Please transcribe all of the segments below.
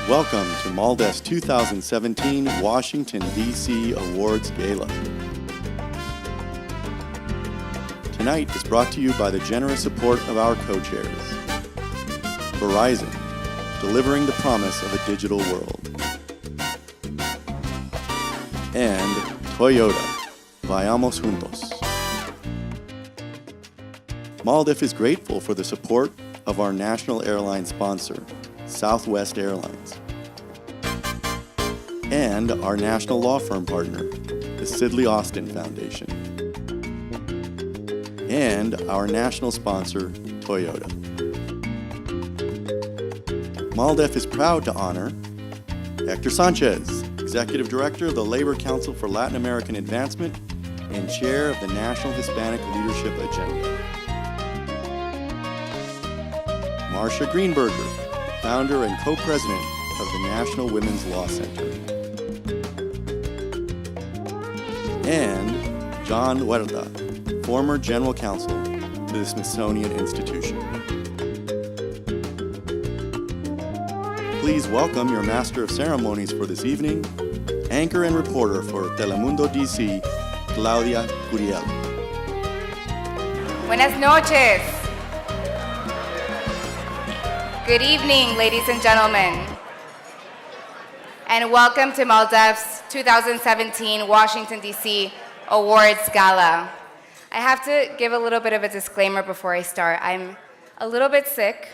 Welcome to MALDEF's 2017 Washington, D.C. Awards Gala. Tonight is brought to you by the generous support of our co-chairs. Verizon, delivering the promise of a digital world. And Toyota, vayamos juntos. MALDEF is grateful for the support of our national airline sponsor, Southwest Airlines, and our national law firm partner, the Sidley Austin Foundation, and our national sponsor, Toyota. MALDEF is proud to honor Hector Sanchez, Executive Director of the Labor Council for Latin American Advancement and Chair of the National Hispanic Leadership Agenda. Marcia Greenberger, Founder and Co-President of the National Women's Law Center. And John Huerta, former General Counsel to the Smithsonian Institution. Please welcome your Master of Ceremonies for this evening, anchor and reporter for Telemundo DC, Claudia Curiel. Buenas noches. Good evening, ladies and gentlemen, and welcome to MALDEF's 2017 Washington, D.C. Awards Gala. I have to give a little bit of a disclaimer before I start. I'm a little bit sick,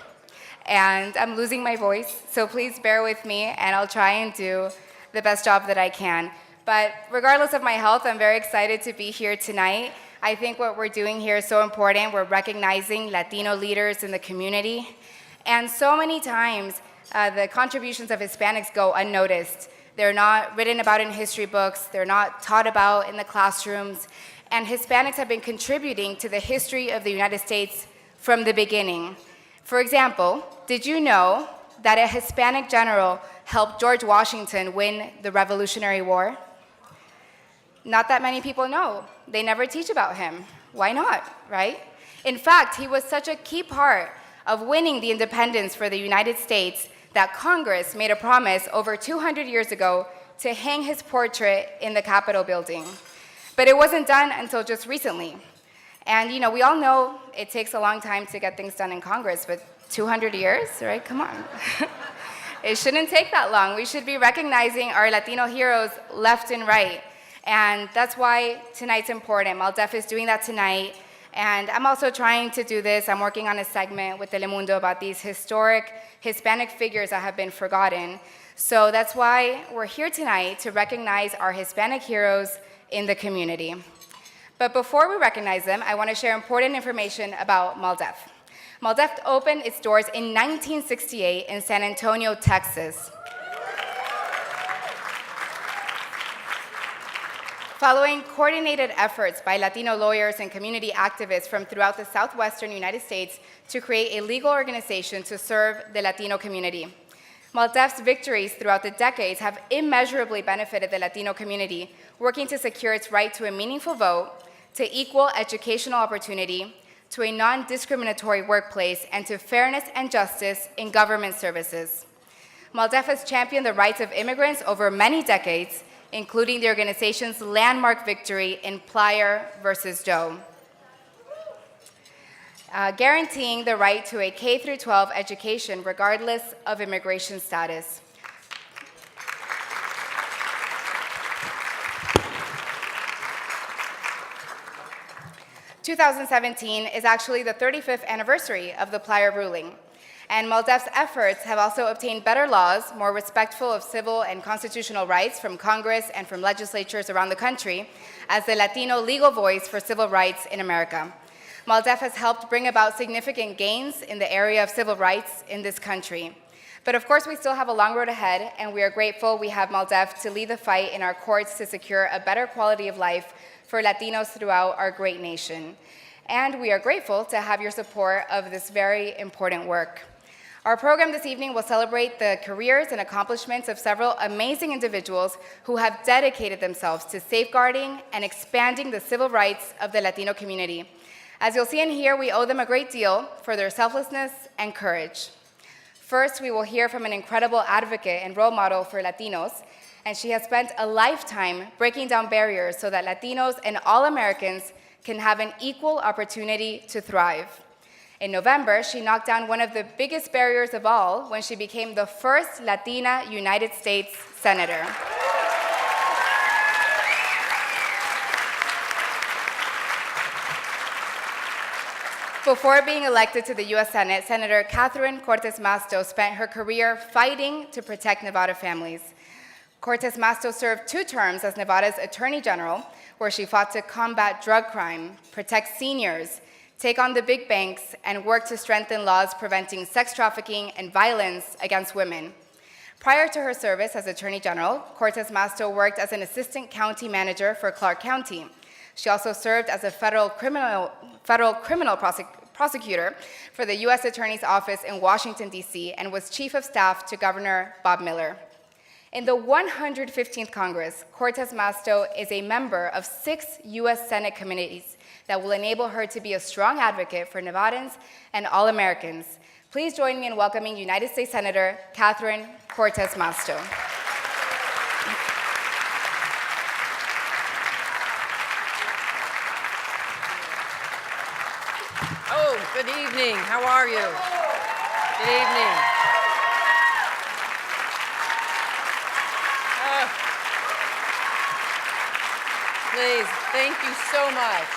and I'm losing my voice, so please bear with me, and I'll try and do the best job that I can. But regardless of my health, I'm very excited to be here tonight. I think what we're doing here is so important. We're recognizing Latino leaders in the community. And so many times, the contributions of Hispanics go unnoticed. They're not written about in history books. They're not taught about in the classrooms. And Hispanics have been contributing to the history of the United States from the beginning. For example, did you know that a Hispanic general helped George Washington win the Revolutionary War? Not that many people know. They never teach about him. Why not, right? In fact, he was such a key part of winning the independence for the United States that Congress made a promise over 200 years ago to hang his portrait in the Capitol building. But it wasn't done until just recently. And we all know it takes a long time to get things done in Congress, but 200 years, right? Come on. It shouldn't take that long. We should be recognizing our Latino heroes left and right. And that's why tonight's important. MALDEF is doing that tonight. And I'm also trying to do this. I'm working on a segment with Telemundo about these historic Hispanic figures that have been forgotten. So that's why we're here tonight to recognize our Hispanic heroes in the community. But before we recognize them, I want to share important information about MALDEF. MALDEF opened its doors in 1968 in San Antonio, Texas. Following coordinated efforts by Latino lawyers and community activists from throughout the southwestern United States to create a legal organization to serve the Latino community. MALDEF's victories throughout the decades have immeasurably benefited the Latino community, working to secure its right to a meaningful vote, to equal educational opportunity, to a non-discriminatory workplace, and to fairness and justice in government services. MALDEF has championed the rights of immigrants over many decades, including the organization's landmark victory in Plyer versus Doe, guaranteeing the right to a K-12 education regardless of immigration status. "2017 is actually the 35th anniversary of the Plyer ruling. And MALDEF's efforts have also obtained better laws, more respectful of civil and constitutional rights from Congress and from legislatures around the country, as the Latino legal voice for civil rights in America. MALDEF has helped bring about significant gains in the area of civil rights in this country. But of course, we still have a long road ahead, and we are grateful we have MALDEF to lead the fight in our courts to secure a better quality of life for Latinos throughout our great nation. And we are grateful to have your support of this very important work. Our program this evening will celebrate the careers and accomplishments of several amazing individuals who have dedicated themselves to safeguarding and expanding the civil rights of the Latino community. As you'll see and hear, we owe them a great deal for their selflessness and courage. First, we will hear from an incredible advocate and role model for Latinos, and she has spent a lifetime breaking down barriers so that Latinos and all Americans can have an equal opportunity to thrive. In November, she knocked down one of the biggest barriers of all when she became the first Latina United States Senator. Before being elected to the U.S. Senate, Senator Catherine Cortez Masto spent her career fighting to protect Nevada families. Cortez Masto served 2 terms as Nevada's Attorney General, where she fought to combat drug crime, protect seniors, take on the big banks, and work to strengthen laws preventing sex trafficking and violence against women. Prior to her service as Attorney General, Cortez Masto worked as an assistant county manager for Clark County. She also served as a federal criminal prosecutor for the U.S. Attorney's Office in Washington, D.C., and was chief of staff to Governor Bob Miller. In the 115th Congress, Cortez Masto is a member of 6 U.S. Senate committees that will enable her to be a strong advocate for Nevadans and all Americans. Please join me in welcoming United States Senator Catherine Cortez Masto. Oh, good evening. How are you? Good evening. Please, thank you so much.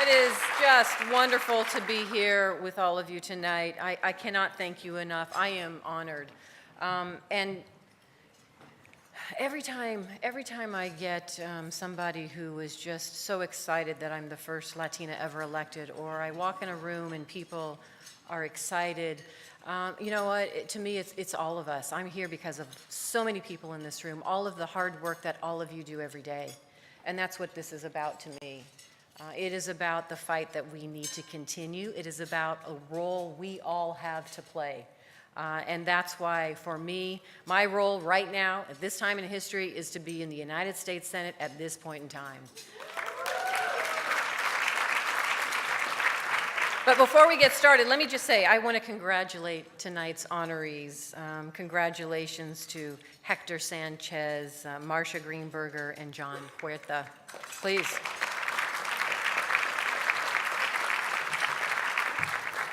It is just wonderful to be here with all of you tonight. I cannot thank you enough. I am honored. And every time I get somebody who is just so excited that I'm the first Latina ever elected, or I walk in a room and people are excited, you know what, to me it's all of us. I'm here because of so many people in this room, all of the hard work that all of you do every day. And that's what this is about to me. It is about the fight that we need to continue. It is about a role we all have to play. And that's why, for me, my role right now, at this time in history, is to be in the United States Senate at this point in time. But before we get started, let me just say, I want to congratulate tonight's honorees. Congratulations to Hector Sanchez, Marcia Greenberger, and John Huerta. Please.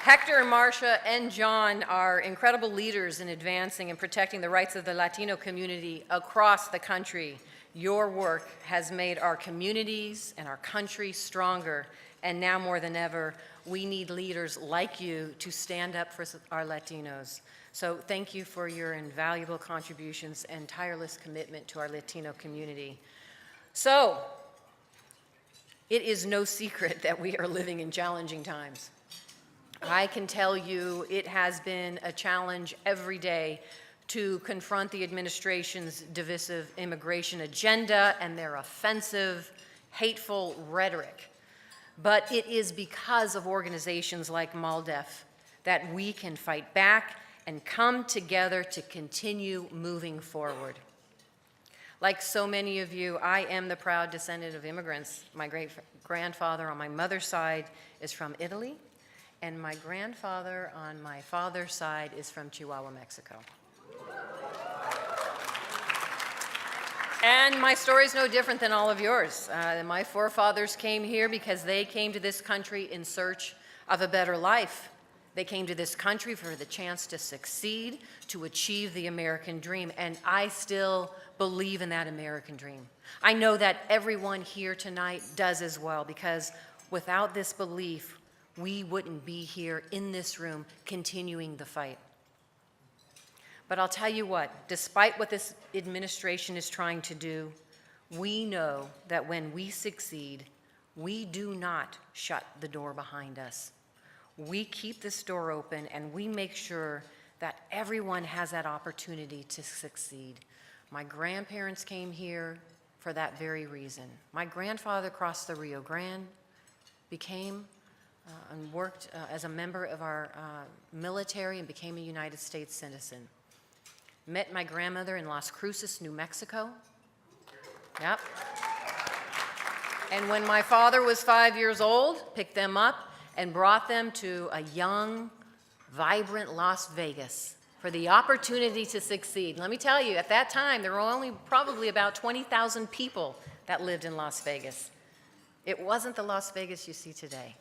Hector and Marcia and John are incredible leaders in advancing and protecting the rights of the Latino community across the country. Your work has made our communities and our country stronger, and now more than ever, we need leaders like you to stand up for our Latinos. So thank you for your invaluable contributions and tireless commitment to our Latino community. So, it is no secret that we are living in challenging times. I can tell you it has been a challenge every day to confront the administration's divisive immigration agenda and their offensive, hateful rhetoric. But it is because of organizations like MALDEF that we can fight back and come together to continue moving forward. Like so many of you, I am the proud descendant of immigrants. My great-grandfather on my mother's side is from Italy, and my grandfather on my father's side is from Chihuahua, Mexico. And my story is no different than all of yours. My forefathers came here because they came to this country in search of a better life. They came to this country for the chance to succeed, to achieve the American dream, and I still believe in that American dream. I know that everyone here tonight does as well, because without this belief, we wouldn't be here in this room continuing the fight. But I'll tell you what, despite what this administration is trying to do, we know that when we succeed, we do not shut the door behind us. We keep this door open and we make sure that everyone has that opportunity to succeed. My grandparents came here for that very reason. My grandfather crossed the Rio Grande, became and worked as a member of our military and became a United States citizen. Met my grandmother in Las Cruces, New Mexico. Yep. And when my father was 5 years old, picked them up and brought them to a young, vibrant Las Vegas for the opportunity to succeed. Let me tell you, at that time, there were only probably about 20,000 people that lived in Las Vegas. It wasn't the Las Vegas you see today,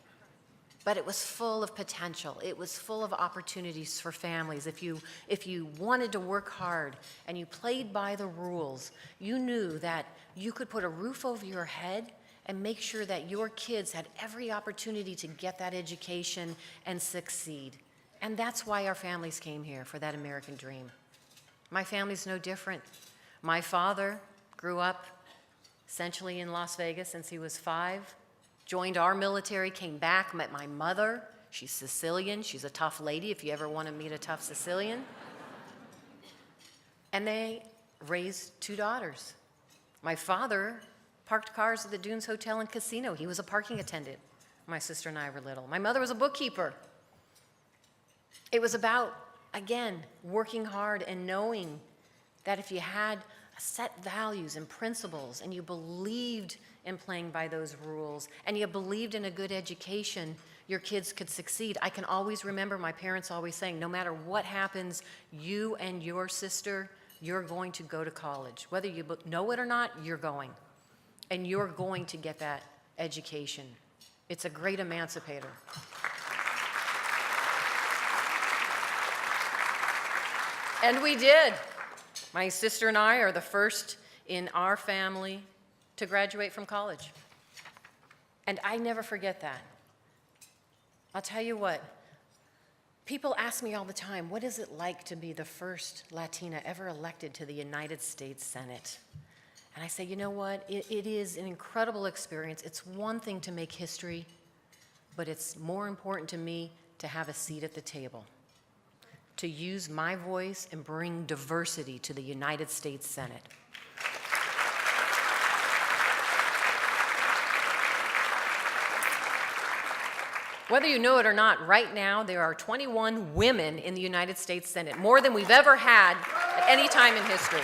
but it was full of potential. It was full of opportunities for families. If you wanted to work hard and you played by the rules, you knew that you could put a roof over your head and make sure that your kids had every opportunity to get that education and succeed. And that's why our families came here, for that American dream. My family's no different. My father grew up essentially in Las Vegas since he was 5, joined our military, came back, met my mother. She's Sicilian. She's a tough lady if you ever want to meet a tough Sicilian. And they raised 2 daughters. My father parked cars at the Dunes Hotel and Casino. He was a parking attendant. My sister and I were little. My mother was a bookkeeper. It was about, again, working hard and knowing that if you had set values and principles and you believed in playing by those rules and you believed in a good education, your kids could succeed. I can always remember my parents always saying, no matter what happens, you and your sister, you're going to go to college. Whether you know it or not, you're going. And you're going to get that education. It's a great emancipator. And we did. My sister and I are the first in our family to graduate from college. And I never forget that. I'll tell you what, people ask me all the time, what is it like to be the first Latina ever elected to the United States Senate? And I say, you know what, it is an incredible experience. It's one thing to make history, but it's more important to me to have a seat at the table, to use my voice and bring diversity to the United States Senate. Whether you know it or not, right now there are 21 women in the United States Senate, more than we've ever had at any time in history.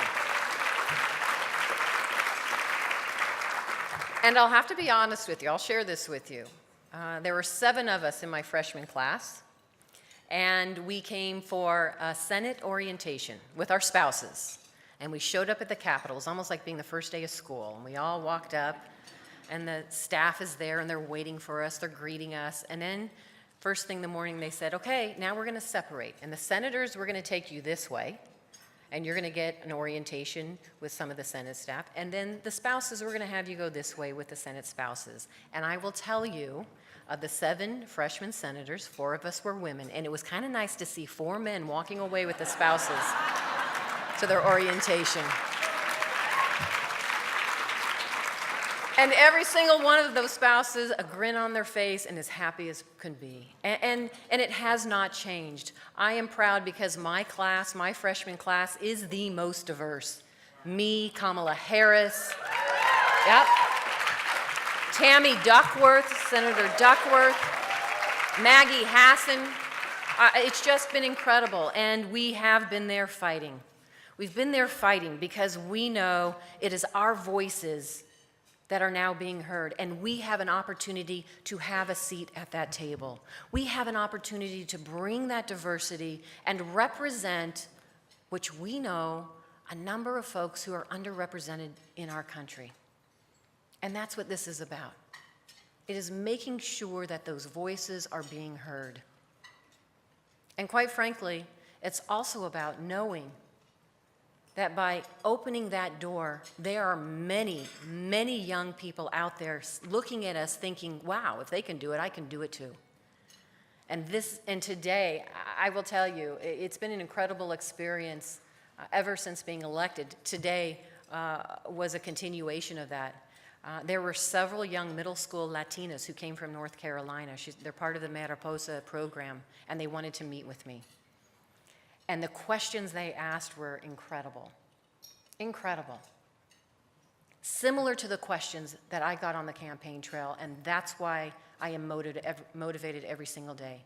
And I'll have to be honest with you, I'll share this with you. There were 7 of us in my freshman class, and we came for a Senate orientation with our spouses. And we showed up at the Capitol. It was almost like being the first day of school. And we all walked up, and the staff is there, and they're waiting for us. They're greeting us. And then first thing in the morning, they said, okay, now we're going to separate. And the senators, we're going to take you this way, and you're going to get an orientation with some of the Senate staff. And then the spouses, we're going to have you go this way with the Senate spouses. And I will tell you, of the 7 freshman senators, 4 of us were women, and it was kind of nice to see 4 men walking away with the spouses to their orientation. And every single one of those spouses, a grin on their face and as happy as could be. And it has not changed. I am proud because my class, my freshman class, is the most diverse. Me, Kamala Harris, yep. Tammy Duckworth, Senator Duckworth, Maggie Hassan. It's just been incredible, and we have been there fighting. We've been there fighting because we know it is our voices that are now being heard, and we have an opportunity to have a seat at that table. We have an opportunity to bring that diversity and represent, which we know, a number of folks who are underrepresented in our country. And that's what this is about. It is making sure that those voices are being heard. And quite frankly, it's also about knowing that by opening that door, there are many, many young people out there looking at us thinking, wow, if they can do it, I can do it too. And today, I will tell you, it's been an incredible experience ever since being elected. Today was a continuation of that. There were several young middle school Latinas who came from North Carolina. They're part of the Mariposa program, and they wanted to meet with me. And the questions they asked were incredible. Incredible. Similar to the questions that I got on the campaign trail, and that's why I am motivated every single day.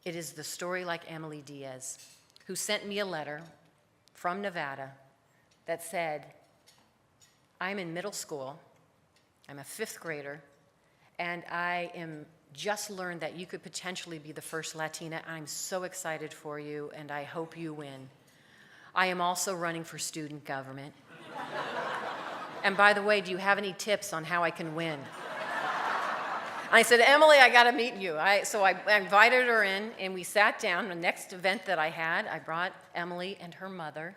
It is the story like Emily Diaz, who sent me a letter from Nevada that said, I'm in middle school, I'm a 5th grader, and I am just learned that you could potentially be the first Latina. I'm so excited for you, and I hope you win. I am also running for student government. And by the way, do you have any tips on how I can win? I said, Emily, I got to meet you. So I invited her in, and we sat down. The next event that I had, I brought Emily and her mother,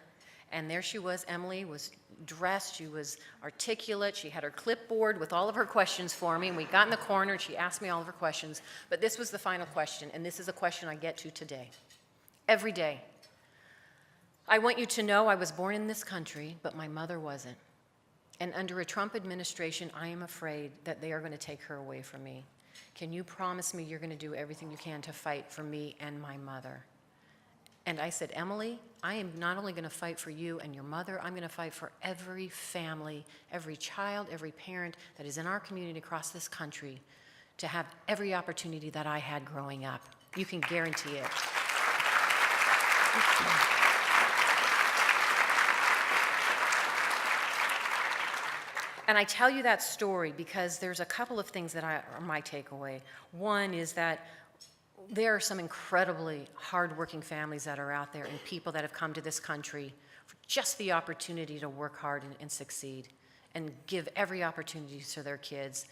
and there she was. Emily was dressed, she was articulate, she had her clipboard with all of her questions for me, and we got in the corner, and she asked me all of her questions. But this was the final question, and this is a question I get to today. Every day. I want you to know I was born in this country, but my mother wasn't. And under a Trump administration, I am afraid that they are going to take her away from me. Can you promise me you're going to do everything you can to fight for me and my mother? And I said, Emily, I am not only going to fight for you and your mother, I'm going to fight for every family, every child, every parent that is in our community across this country to have every opportunity that I had growing up. You can guarantee it. And I tell you that story because there's a couple of things that are my takeaway. One is that there are some incredibly hardworking families that are out there and people that have come to this country for just the opportunity to work hard and succeed and give every opportunity to their kids.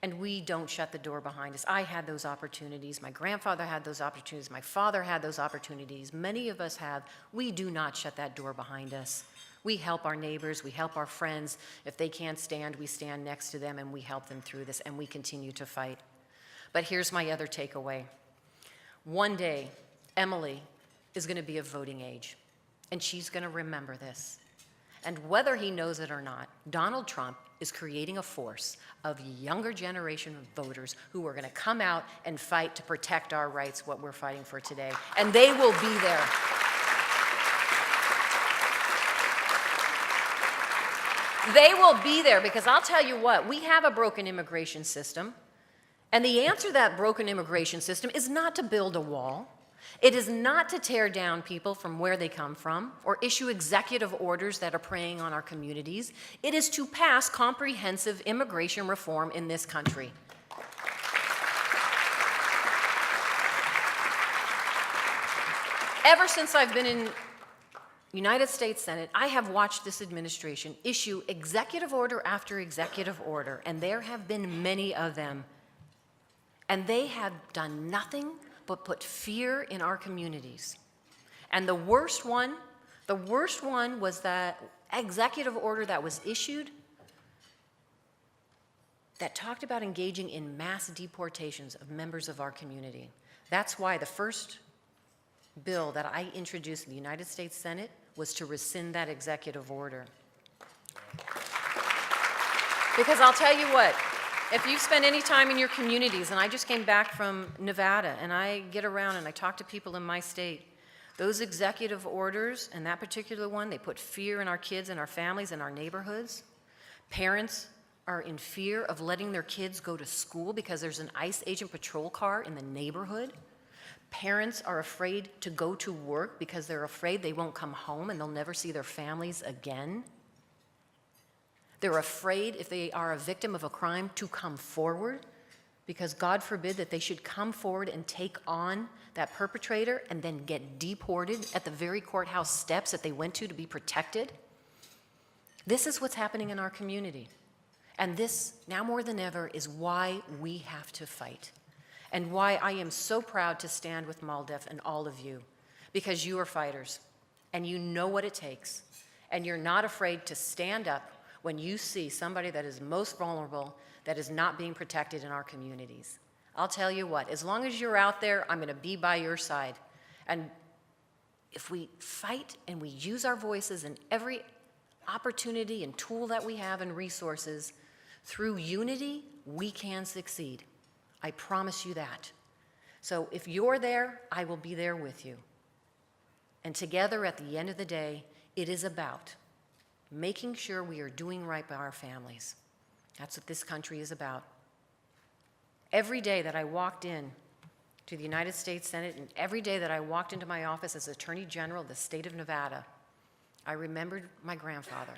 And we don't shut the door behind us. I had those opportunities. My grandfather had those opportunities. My father had those opportunities. Many of us have. We do not shut that door behind us. We help our neighbors, we help our friends. If they can't stand, we stand next to them and we help them through this, and we continue to fight. But here's my other takeaway. One day, Emily is going to be of voting age, and she's going to remember this. And whether he knows it or not, Donald Trump is creating a force of younger generation of voters who are going to come out and fight to protect our rights, what we're fighting for today. And they will be there. They will be there because I'll tell you what, we have a broken immigration system, and the answer to that broken immigration system is not to build a wall. It is not to tear down people from where they come from or issue executive orders that are preying on our communities. It is to pass comprehensive immigration reform in this country. Ever since I've been in United States Senate, I have watched this administration issue executive order after executive order, and there have been many of them. And they have done nothing but put fear in our communities. And the worst one was that executive order that was issued that talked about engaging in mass deportations of members of our community. That's why the first bill that I introduced in the United States Senate was to rescind that executive order. Because I'll tell you what, if you spend any time in your communities, and I just came back from Nevada, and I get around and I talk to people in my state, those executive orders, and that particular one, they put fear in our kids and our families and our neighborhoods. Parents are in fear of letting their kids go to school because there's an ICE agent patrol car in the neighborhood. Parents are afraid to go to work because they're afraid they won't come home and they'll never see their families again. They're afraid if they are a victim of a crime to come forward because God forbid that they should come forward and take on that perpetrator and then get deported at the very courthouse steps that they went to be protected. This is what's happening in our community. And this, now more than ever, is why we have to fight. And why I am so proud to stand with MALDEF and all of you, because you are fighters, and you know what it takes, and you're not afraid to stand up when you see somebody that is most vulnerable, that is not being protected in our communities. I'll tell you what, as long as you're out there, I'm going to be by your side. And if we fight and we use our voices in every opportunity and tool that we have and resources, through unity, we can succeed. I promise you that. So if you're there, I will be there with you. And together, at the end of the day, it is about making sure we are doing right by our families. That's what this country is about. Every day that I walked in to the United States Senate, and every day that I walked into my office as Attorney General of the state of Nevada, I remembered my grandfather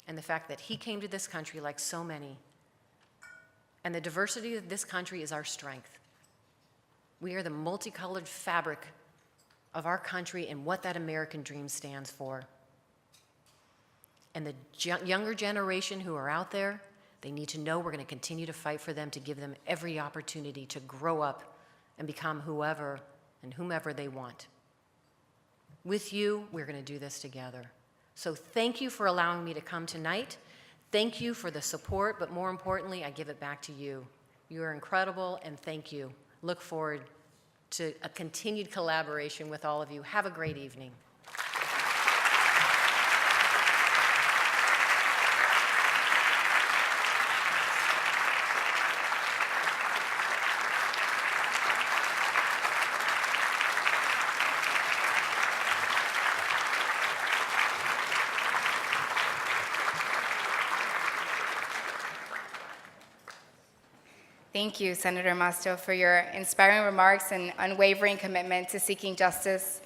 and the fact that he came to this country like so many, And the diversity of this country is our strength. We are the multicolored fabric of our country and what that American dream stands for. And the younger generation who are out there, they need to know we're going to continue to fight for them, to give them every opportunity to grow up and become whoever and whomever they want. With you, we're going to do this together. So thank you for allowing me to come tonight. Thank you for the support, but more importantly, I give it back to you. You are incredible, and thank you. Look forward to a continued collaboration with all of you. Have a great evening. Thank you, Senator Masto, for your inspiring remarks and unwavering commitment to seeking justice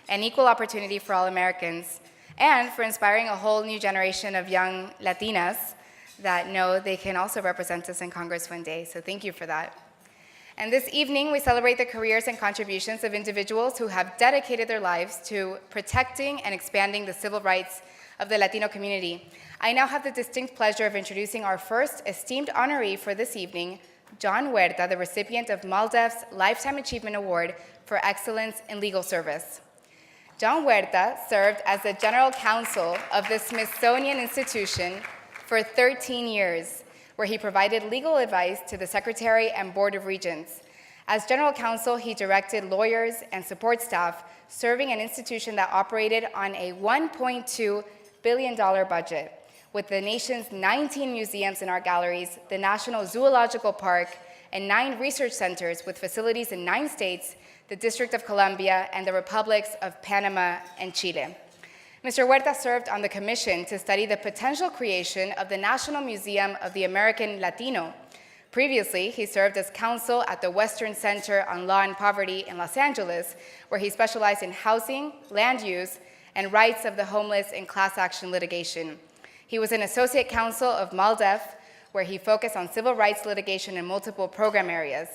and equal opportunity for all Americans, and for inspiring a whole new generation of young Latinas that know they can also represent us in Congress one day. So thank you for that. And this evening, we celebrate the careers and contributions of individuals who have dedicated their lives to protecting and expanding the civil rights of the Latino community. I now have the distinct pleasure of introducing our first esteemed honoree for this evening, John Huerta, the recipient of MALDEF's Lifetime Achievement Award for Excellence in Legal Service. John Huerta served as the General Counsel of the Smithsonian Institution for 13 years, where he provided legal advice to the Secretary and Board of Regents. As General Counsel, he directed lawyers and support staff, serving an institution that operated on a $1.2 billion budget, with the nation's 19 museums and art galleries, the National Zoological Park, and 9 research centers with facilities in 9 states, the District of Columbia, and the Republics of Panama and Chile. Mr. Huerta served on the commission to study the potential creation of the National Museum of the American Latino. Previously, he served as counsel at the Western Center on Law and Poverty in Los Angeles, where he specialized in housing, land use, and rights of the homeless in class action litigation. He was an associate counsel of MALDEF, where he focused on civil rights litigation in multiple program areas.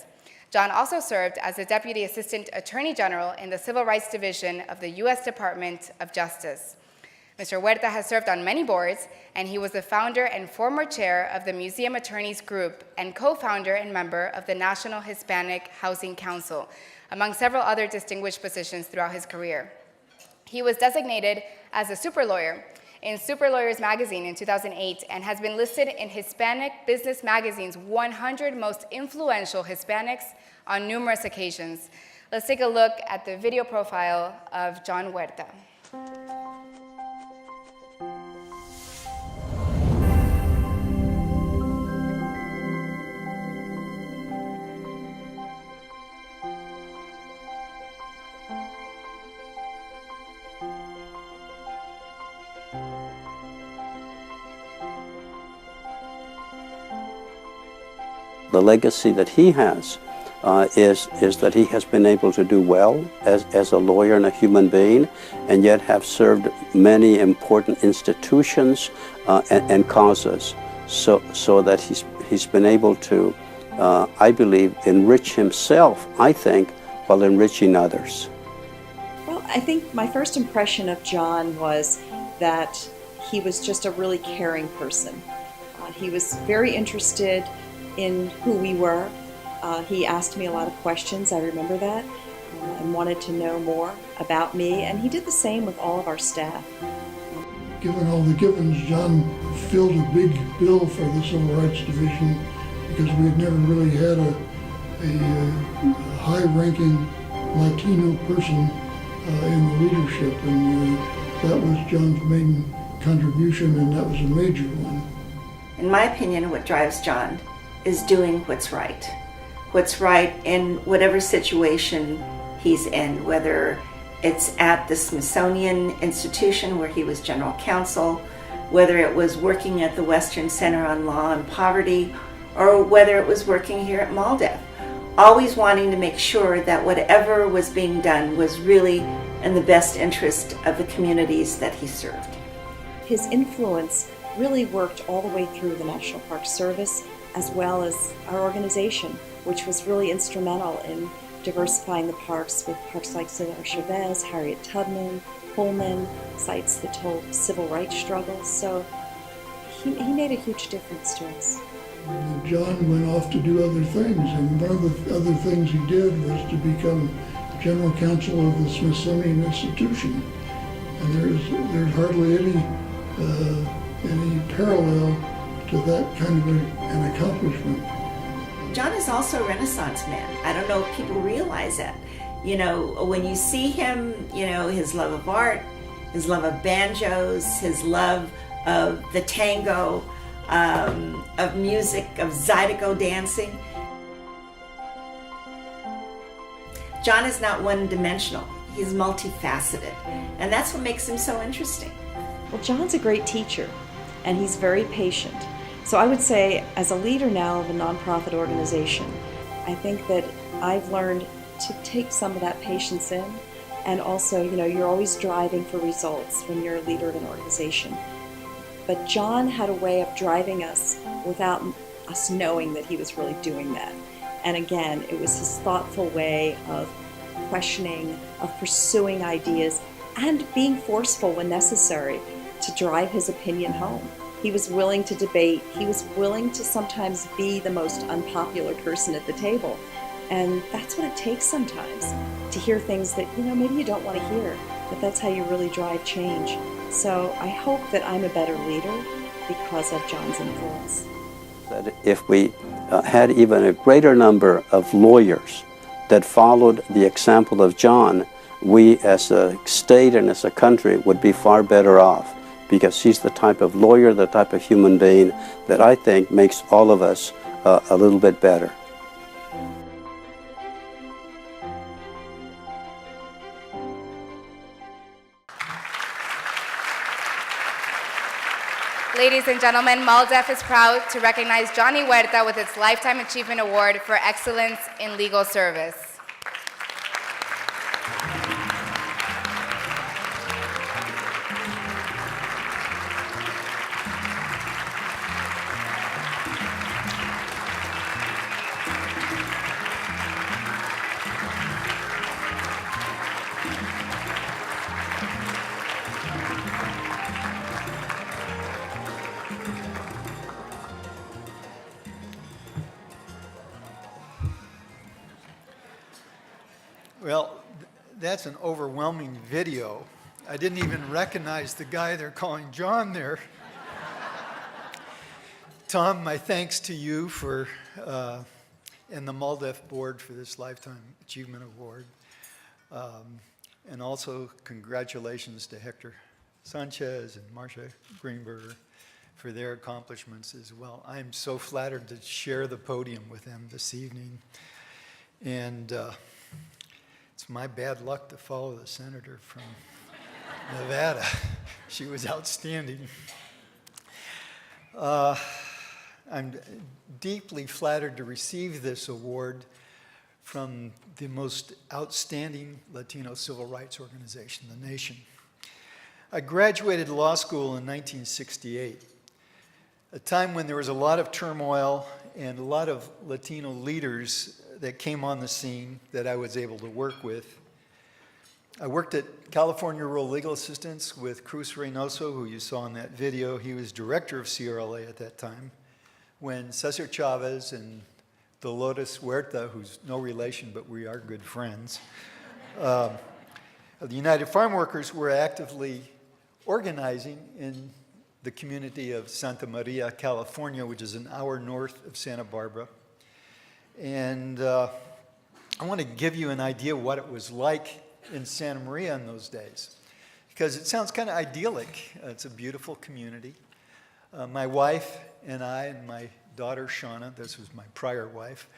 John also served as the Deputy Assistant Attorney General in the Civil Rights Division of the U.S. Department of Justice. Mr. Huerta has served on many boards, and he was the founder and former chair of the Museum Attorneys Group and co-founder and member of the National Hispanic Housing Council, among several other distinguished positions throughout his career. He was designated as a super lawyer in Super Lawyers magazine in 2008 and has been listed in Hispanic Business Magazine's 100 most influential Hispanics on numerous occasions. Let's take a look at the video profile of John Huerta. The legacy that he has is that he has been able to do well as a lawyer and a human being, and yet have served many important institutions and causes, so that he's been able to, I believe, enrich himself, I think, while enriching others. Well, I think my first impression of John was that he was just a really caring person. He was very interested in who we were. He asked me a lot of questions, I remember that, and wanted to know more about me, and he did the same with all of our staff. Given all the givens, John filled a big bill for the Civil Rights Division because we had never really had a high-ranking Latino person in the leadership, and that was John's main contribution, and that was a major one. In my opinion, what drives John is doing what's right. What's right in whatever situation he's in, whether it's at the Smithsonian Institution where he was general counsel, whether it was working at the Western Center on Law and Poverty, or whether it was working here at MALDEF. Always wanting to make sure that whatever was being done was really in the best interest of the communities that he served. His influence really worked all the way through the National Park Service as well as our organization, which was really instrumental in diversifying the parks with parks like Cesar Chavez, Harriet Tubman, Pullman, sites that told civil rights struggles. So he made a huge difference to us. John went off to do other things, and one of the other things he did was to become general counsel of the Smithsonian Institution. And there's hardly any parallel to that kind of an accomplishment. John is also a Renaissance man. I don't know if people realize that. You know, when you see him, you know, his love of art, his love of banjos, his love of the tango, of music, of zydeco dancing. John is not one-dimensional. He's multifaceted. And that's what makes him so interesting. Well, John's a great teacher, and he's very patient. So I would say, as a leader now of a nonprofit organization, I think that I've learned to take some of that patience in, and also, you know, you're always driving for results when you're a leader of an organization. But John had a way of driving us without us knowing that he was really doing that. And again, it was his thoughtful way of questioning, of pursuing ideas, and being forceful when necessary to drive his opinion home. He was willing to debate. He was willing to sometimes be the most unpopular person at the table. And that's what it takes sometimes, to hear things that, you know, maybe you don't want to hear, but that's how you really drive change. So I hope that I'm a better leader because of John's influence. That if we had even a greater number of lawyers that followed the example of John, we as a state and as a country would be far better off, because he's the type of lawyer, the type of human being that I think makes all of us a little bit better. Ladies and gentlemen, MALDEF is proud to recognize Johnny Huerta with its Lifetime Achievement Award for Excellence in Legal Service. Well, that's an overwhelming video. I didn't even recognize the guy they're calling John there. Tom, my thanks to you for and the MALDEF board for this Lifetime Achievement Award. And also congratulations to Hector Sanchez and Marcia Greenberger for their accomplishments as well. I'm so flattered to share the podium with them this evening. And it's my bad luck to follow the senator from Nevada. She was outstanding. I'm deeply flattered to receive this award from the most outstanding Latino civil rights organization in the nation. I graduated law school in 1968, a time when there was a lot of turmoil and a lot of Latino leaders that came on the scene that I was able to work with. I worked at California Rural Legal Assistance with Cruz Reynoso, who you saw in that video. He was director of CRLA at that time, when Cesar Chavez and Dolores Huerta, who's no relation, but we are good friends, the United Farm Workers were actively organizing in the community of Santa Maria, California, which is an hour north of Santa Barbara. And I want to give you an idea what it was like in Santa Maria in those days, because it sounds kind of idyllic. It's a beautiful community. My wife and I and my daughter Shauna, this was my prior wife,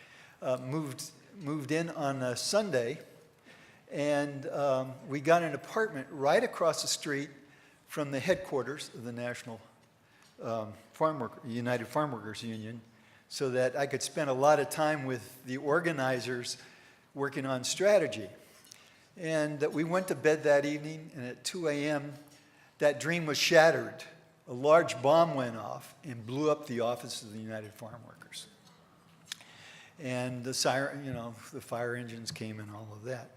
moved in on a Sunday, and we got an apartment right across the street from the headquarters of the National United Farm Workers Union, so that I could spend a lot of time with the organizers working on strategy. And we went to bed that evening, and at 2 a.m., that dream was shattered a large bomb went off and blew up the office of the United Farm Workers. And the siren, the fire engines came and all of that.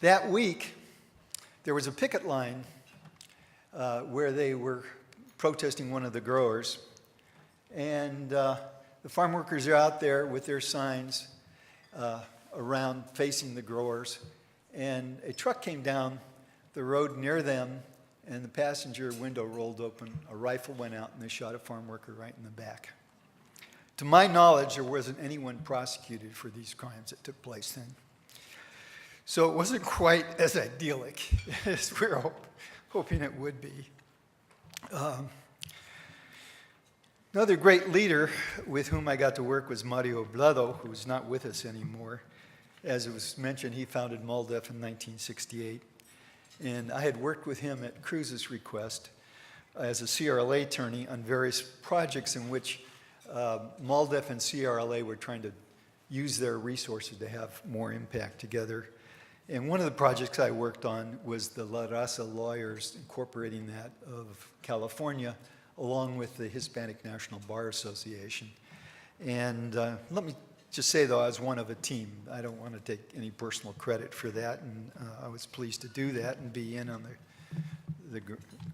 That week, there was a picket line where they were protesting one of the growers. And the farm workers are out there with their signs around facing the growers. And a truck came down the road near them, and the passenger window rolled open. A rifle went out, and they shot a farm worker right in the back. To my knowledge, there wasn't anyone prosecuted for these crimes that took place then. So it wasn't quite as idyllic as we were hoping it would be. Another great leader with whom I got to work was Mario Blado, who's not with us anymore. As it was mentioned, he founded MALDEF in 1968. And I had worked with him at Cruz's request as a CRLA attorney on various projects in which MALDEF and CRLA were trying to use their resources to have more impact together. And one of the projects I worked on was the La Raza Lawyers, incorporating that of California, along with the Hispanic National Bar Association. And let me just say, though, I was one of a team. I don't want to take any personal credit for that, and I was pleased to do that and be in on the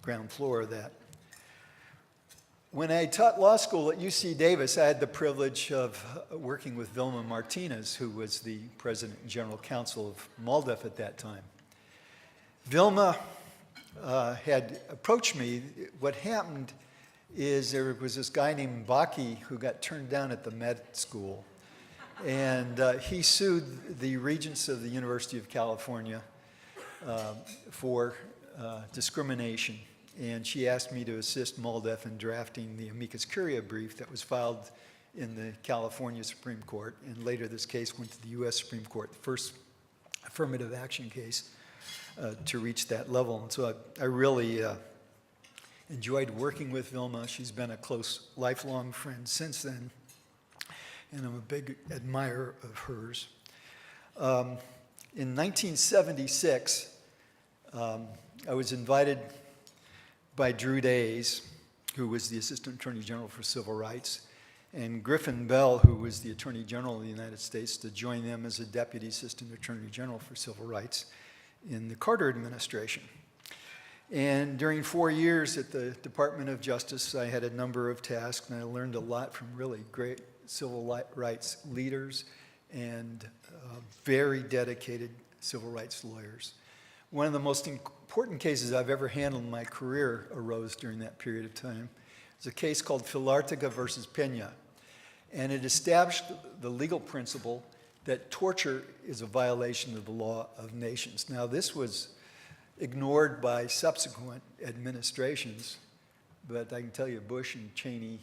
ground floor of that. When I taught law school at UC Davis, I had the privilege of working with Vilma Martinez, who was the president and general counsel of MALDEF at that time. Vilma had approached me. What happened is there was this guy named Baki who got turned down at the med school. And he sued the regents of the University of California for discrimination. And she asked me to assist MALDEF in drafting the amicus curiae brief that was filed in the California Supreme Court. And later this case went to the US Supreme Court, the first affirmative action case to reach that level. And so I really enjoyed working with Vilma. She's been a close, lifelong friend since then. And I'm a big admirer of hers. In 1976, I was invited by Drew Days, who was the Assistant Attorney General for Civil Rights, and Griffin Bell, who was the Attorney General of the United States, to join them as a Deputy Assistant Attorney General for Civil Rights in the Carter administration. And during 4 years at the Department of Justice, I had a number of tasks, and I learned a lot from really great civil rights leaders and very dedicated civil rights lawyers. One of the most important cases I've ever handled in my career arose during that period of time. It's a case called Filartiga versus Pena, and it established the legal principle that torture is a violation of the law of nations. Now, this was ignored by subsequent administrations, but I can tell you Bush and Cheney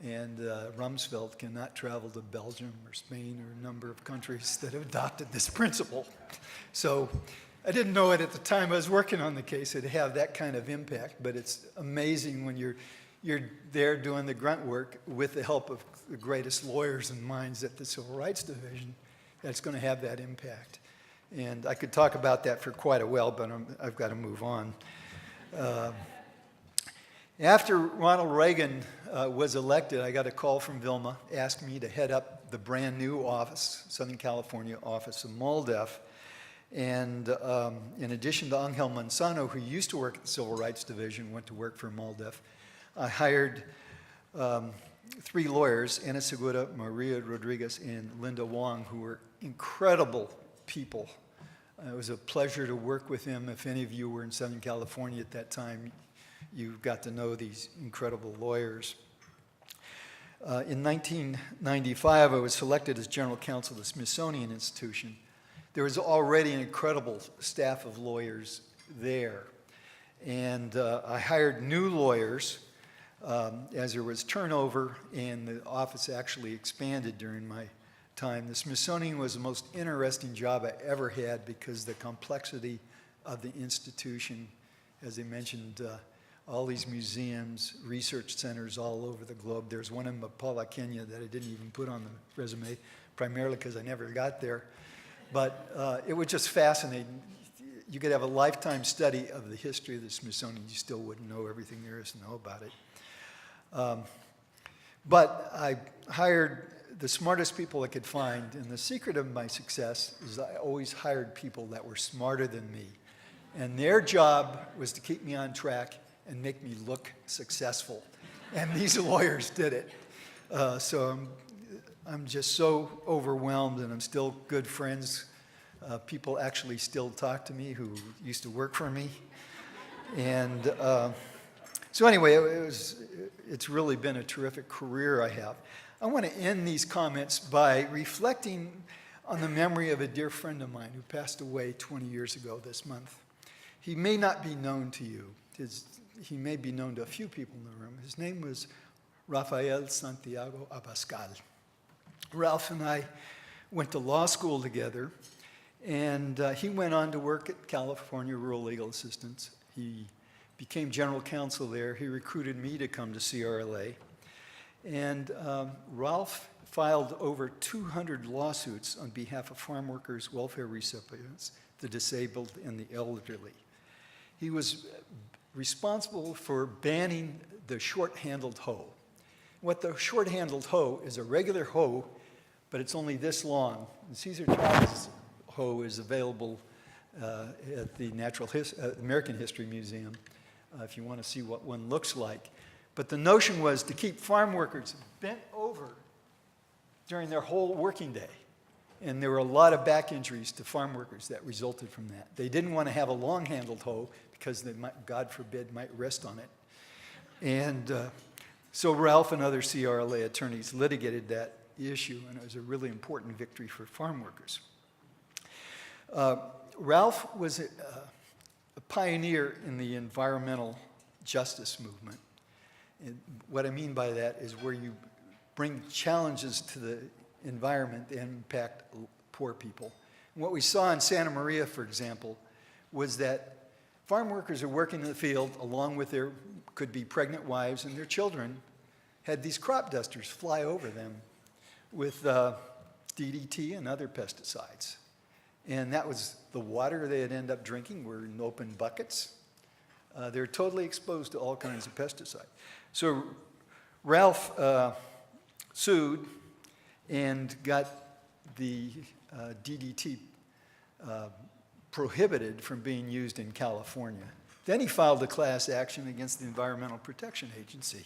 and Rumsfeld cannot travel to Belgium or Spain or a number of countries that have adopted this principle. So I didn't know it at the time I was working on the case, it'd have that kind of impact, but it's amazing when you're there doing the grunt work with the help of the greatest lawyers and minds at the Civil Rights Division, that's going to have that impact. And I could talk about that for quite a while, but I've got to move on. After Ronald Reagan was elected, I got a call from Vilma, asked me to head up the brand new office, Southern California office of MALDEF. And in addition to Angel Manzano, who used to work at the Civil Rights Division, went to work for MALDEF, I hired 3 lawyers, Ana Segura, Maria Rodriguez, and Linda Wong, who were incredible people. It was a pleasure to work with them. If any of you were in Southern California at that time, you got to know these incredible lawyers. In 1995, I was selected as general counsel of the Smithsonian Institution. There was already an incredible staff of lawyers there. And I hired new lawyers as there was turnover, and the office actually expanded during my time. The Smithsonian was the most interesting job I ever had because the complexity of the institution, as I mentioned, all these museums, research centers all over the globe. There's one in Mapala, Kenya that I didn't even put on the resume, primarily because I never got there. But it was just fascinating. you could have a lifetime study of the history of the Smithsonian, you still wouldn't know everything there is to know about it. But I hired the smartest people I could find, and the secret of my success is I always hired people that were smarter than me. And their job was to keep me on track and make me look successful. And these lawyers did it. So I'm just so overwhelmed, and I'm still good friends. People actually still talk to me who used to work for me. And so anyway, it's really been a terrific career I have. I want to end these comments by reflecting on the memory of a dear friend of mine who passed away 20 years ago this month. He may not be known to you. He may be known to a few people in the room. His name was Rafael Santiago Abascal. Ralph and I went to law school together, and he went on to work at California Rural Legal Assistance. He became general counsel there. He recruited me to come to CRLA. And Ralph filed over 200 lawsuits on behalf of farm workers, welfare recipients, the disabled, and the elderly. He was responsible for banning the short-handled hoe. What the short-handled hoe is a regular hoe, but it's only this long. And Cesar Chavez's hoe is available at the American History Museum if you want to see what one looks like. But the notion was to keep farm workers bent over during their whole working day. And there were a lot of back injuries to farm workers that resulted from that. They didn't want to have a long-handled hoe because they might, God forbid, might rest on it. And so Ralph and other CRLA attorneys litigated that issue, and it was a really important victory for farm workers. Ralph was a pioneer in the environmental justice movement. And what I mean by that is where you bring challenges to the environment that impact poor people. And what we saw in Santa Maria, for example, was that farm workers are working in the field along with their, could be pregnant wives and their children, had these crop dusters fly over them with DDT and other pesticides. And that was the water they'd end up drinking were in open buckets. They're totally exposed to all kinds of pesticides. So Ralph sued and got the DDT prohibited from being used in California. Then he filed a class action against the Environmental Protection Agency.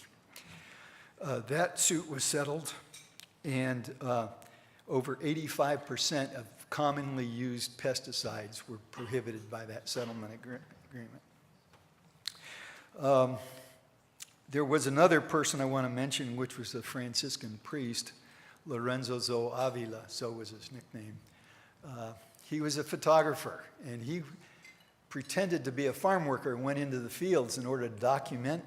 That suit was settled, and over 85% of commonly used pesticides were prohibited by that settlement agreement. There was another person I want to mention, which was a Franciscan priest, Lorenzo Zo Avila, so was his nickname. He was a photographer, and he pretended to be a farm worker and went into the fields in order to document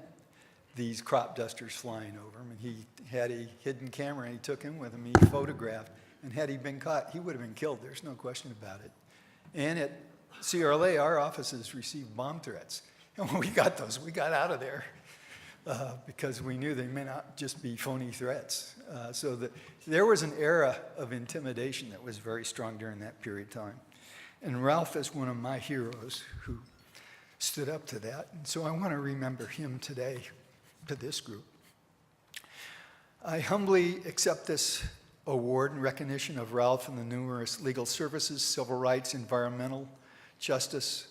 these crop dusters flying over him. And he had a hidden camera, and he took him with him. He photographed, and had he been caught, he would have been killed. There's no question about it. And at CRLA, our offices received bomb threats. And when we got those, we got out of there because we knew they may not just be phony threats. So there was an era of intimidation that was very strong during that period of time. And Ralph is one of my heroes who stood up to that. And so I want to remember him today to this group. I humbly accept this award in recognition of Ralph and the numerous legal services, civil rights, environmental justice,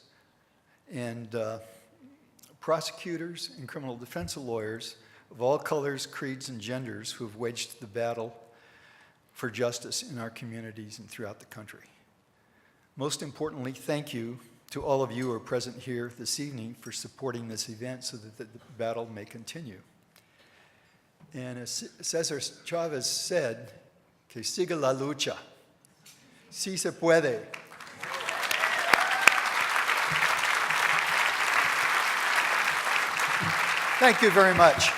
and prosecutors and criminal defense lawyers of all colors, creeds, and genders who have waged the battle for justice in our communities and throughout the country. Most importantly, thank you to all of you who are present here this evening for supporting this event so that the battle may continue. And as Cesar Chavez said, que siga la lucha. Sí se puede. Thank you very much.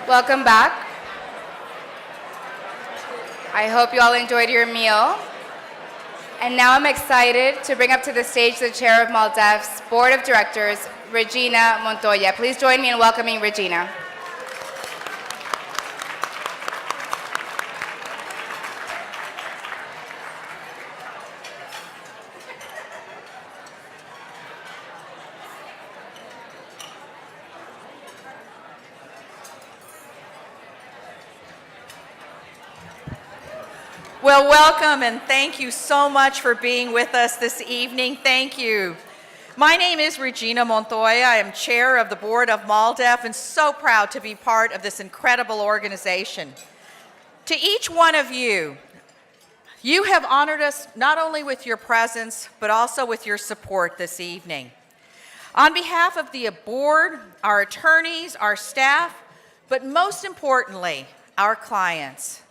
Welcome back. I hope you all enjoyed your meal. And now I'm excited to bring up to the stage the chair of MALDEF's Board of Directors, Regina Montoya. Please join me in welcoming Regina. Well, welcome and thank you so much for being with us this evening. Thank you. My name is Regina Montoya. I am chair of the board of MALDEF and so proud to be part of this incredible organization. To each one of you, you have honored us not only with your presence, but also with your support this evening. On behalf of the board, our attorneys, our staff, but most importantly, our clients,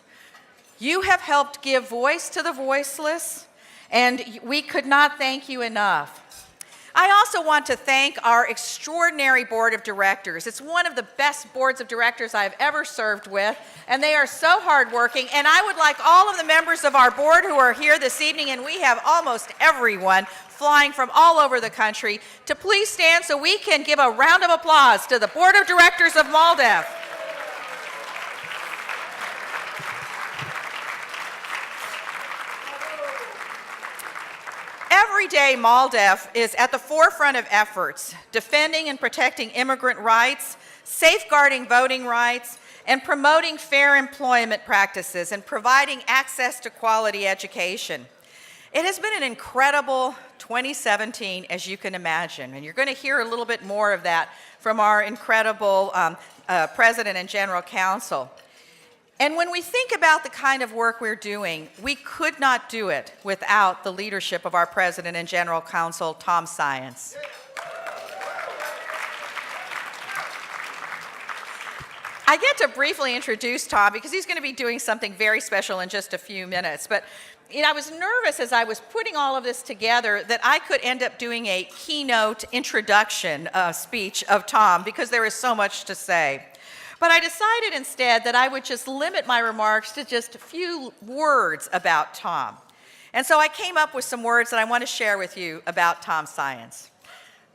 you have helped give voice to the voiceless, and we could not thank you enough. I also want to thank our extraordinary board of directors. It's one of the best boards of directors I've ever served with, and they are so hardworking. And I would like all of the members of our board who are here this evening, and we have almost everyone flying from all over the country, to please stand so we can give a round of applause to the board of directors of MALDEF. Every day, MALDEF is at the forefront of efforts defending and protecting immigrant rights, safeguarding voting rights, and promoting fair employment practices and providing access to quality education. It has been an incredible 2017, as you can imagine, and you're going to hear a little bit more of that from our incredible President and General Counsel. And when we think about the kind of work we're doing, we could not do it without the leadership of our President and General Counsel, Tom Science. I get to briefly introduce Tom because he's going to be doing something very special in just a few minutes. But I was nervous as I was putting all of this together that I could end up doing a keynote introduction speech of Tom because there is so much to say. But I decided instead that I would just limit my remarks to just a few words about Tom. And so I came up with some words that I want to share with you about Tom Science.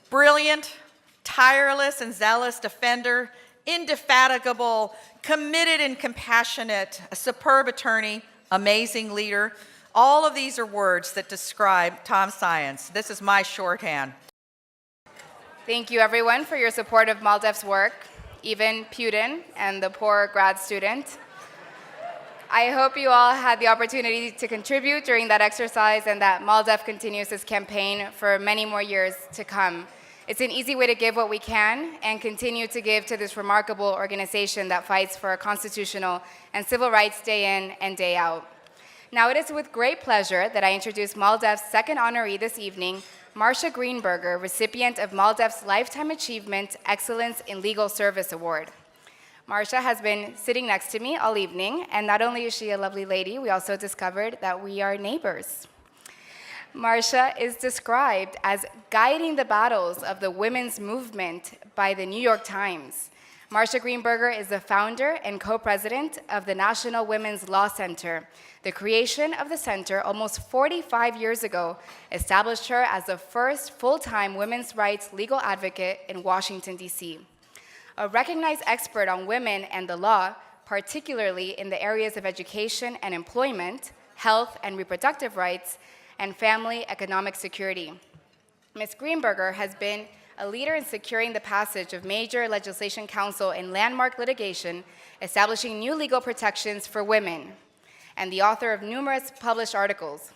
Brilliant, tireless and zealous defender, indefatigable, committed and compassionate, a superb attorney, amazing leader. All of these are words that describe Tom Science. This is my shorthand. Thank you, everyone, for your support of MALDEF's work, even Putin and the poor grad student. I hope you all had the opportunity to contribute during that exercise and that MALDEF continues this campaign for many more years to come. It's an easy way to give what we can and continue to give to this remarkable organization that fights for constitutional and civil rights day in and day out. Now it is with great pleasure that I introduce MALDEF's second honoree this evening, Marcia Greenberger, recipient of MALDEF's Lifetime Achievement Excellence in Legal Service Award. Marcia has been sitting next to me all evening, and not only is she a lovely lady, we also discovered that we are neighbors. Marcia is described as guiding the battles of the women's movement by the New York Times. Marcia Greenberger is the founder and co-president of the National Women's Law Center. The creation of the center almost 45 years ago established her as the first full-time women's rights legal advocate in Washington, D.C. A recognized expert on women and the law, particularly in the areas of education and employment, health and reproductive rights, and family economic security. Ms. Greenberger has been a leader in securing the passage of major legislation council in landmark litigation, establishing new legal protections for women, and the author of numerous published articles.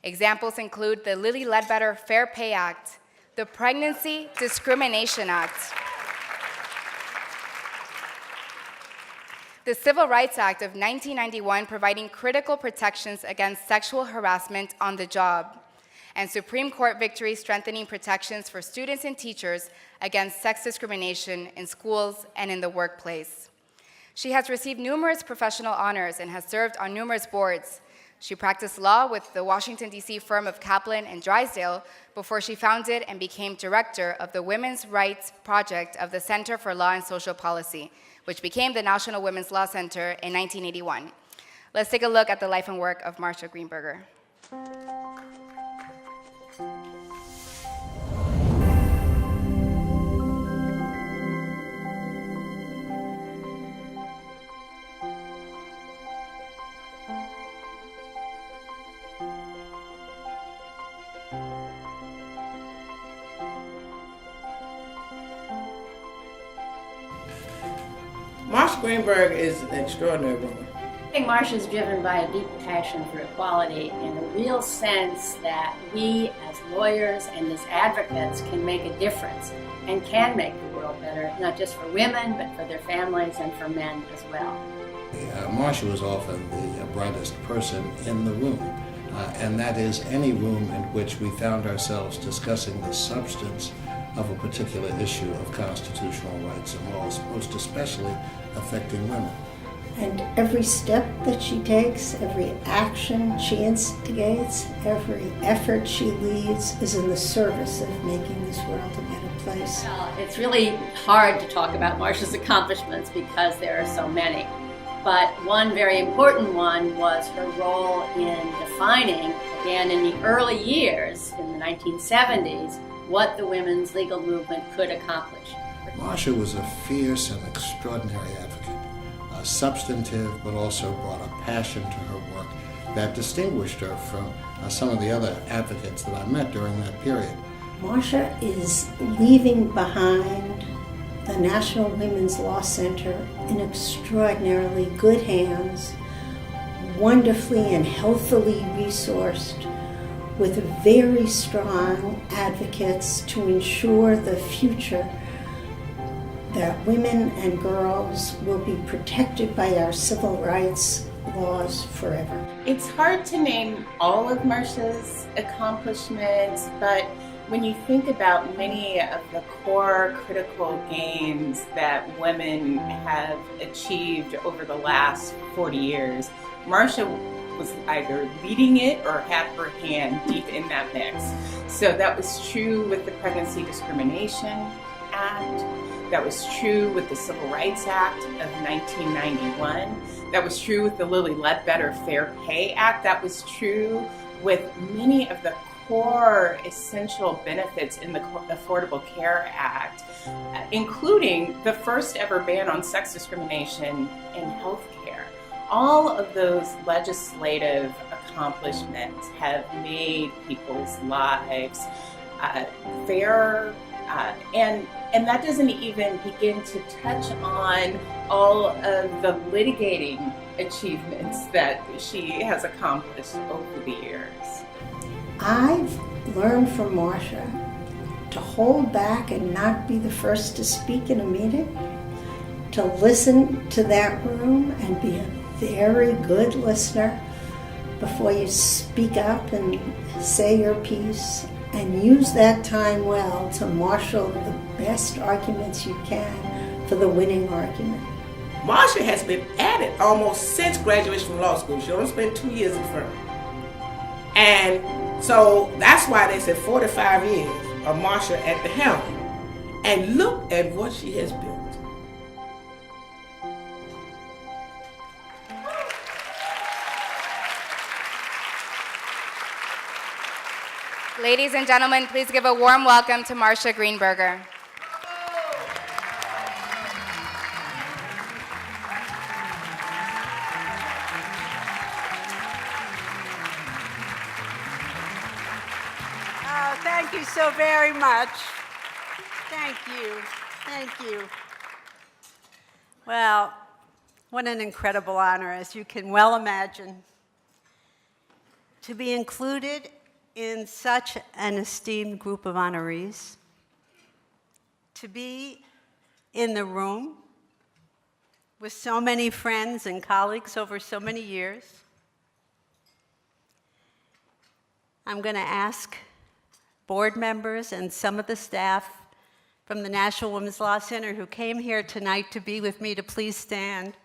Examples include the Lilly Ledbetter Fair Pay Act, the Pregnancy Discrimination Act, the Civil Rights Act of 1991 providing critical protections against sexual harassment on the job, and Supreme Court victories strengthening protections for students and teachers against sex discrimination in schools and in the workplace. She has received numerous professional honors and has served on numerous boards. She practiced law with the Washington, D.C. firm of Kaplan and Drysdale before she founded and became director of the Women's Rights Project of the Center for Law and Social Policy, which became the National Women's Law Center in 1981. Let's take a look at the life and work of Marsha Greenberger. Marsha Greenberg is an extraordinary woman. I think Marsha is driven by a deep passion for equality and a real sense that we as lawyers and as advocates can make a difference and can make the world better, not just for women, but for their families and for men as well. Marsha was often the brightest person in the room, and that is any room in which we found ourselves discussing the substance of a particular issue of constitutional rights and laws, most especially affecting women. And every step that she takes, every action she instigates, every effort she leads is in the service of making this world a better place. Well, it's really hard to talk about Marsha's accomplishments because there are so many. But one very important one was her role in defining, again in the early years, in the 1970s, what the women's legal movement could accomplish. Marsha was a fierce and extraordinary advocate, substantive, but also brought a passion to her work that distinguished her from some of the other advocates that I met during that period. Marsha is leaving behind the National Women's Law Center in extraordinarily good hands, wonderfully and healthily resourced, with very strong advocates to ensure the future that women and girls will be protected by our civil rights laws forever. It's hard to name all of Marsha's accomplishments, but when you think about many of the core critical gains that women have achieved over the last 40 years, Marsha was either leading it or had her hand deep in that mix. So that was true with the Pregnancy Discrimination Act. That was true with the Civil Rights Act of 1991. That was true with the Lilly Ledbetter Fair Pay Act. That was true with many of the core essential benefits in the Affordable Care Act, including the first ever ban on sex discrimination in healthcare. All of those legislative accomplishments have made people's lives fairer, and that doesn't even begin to touch on all of the litigating achievements that she has accomplished over the years. I've learned from Marsha to hold back and not be the first to speak in a meeting, to listen to that room and be a very good listener before you speak up and say your piece, and use that time well to marshal the best arguments you can for the winning argument. Marsha has been at it almost since graduation from law school. She only spent 2 years in the firm. And so that's why they said 4 to 5 years of Marsha at the helm. And look at what she has built. Ladies and gentlemen, please give a warm welcome to Marsha Greenberger. Oh, thank you so very much. Thank you. Thank you. Well, what an incredible honor, as you can well imagine, to be included in such an esteemed group of honorees, to be in the room with so many friends and colleagues over so many years. I'm going to ask board members and some of the staff from the National Women's Law Center who came here tonight to be with me to please stand.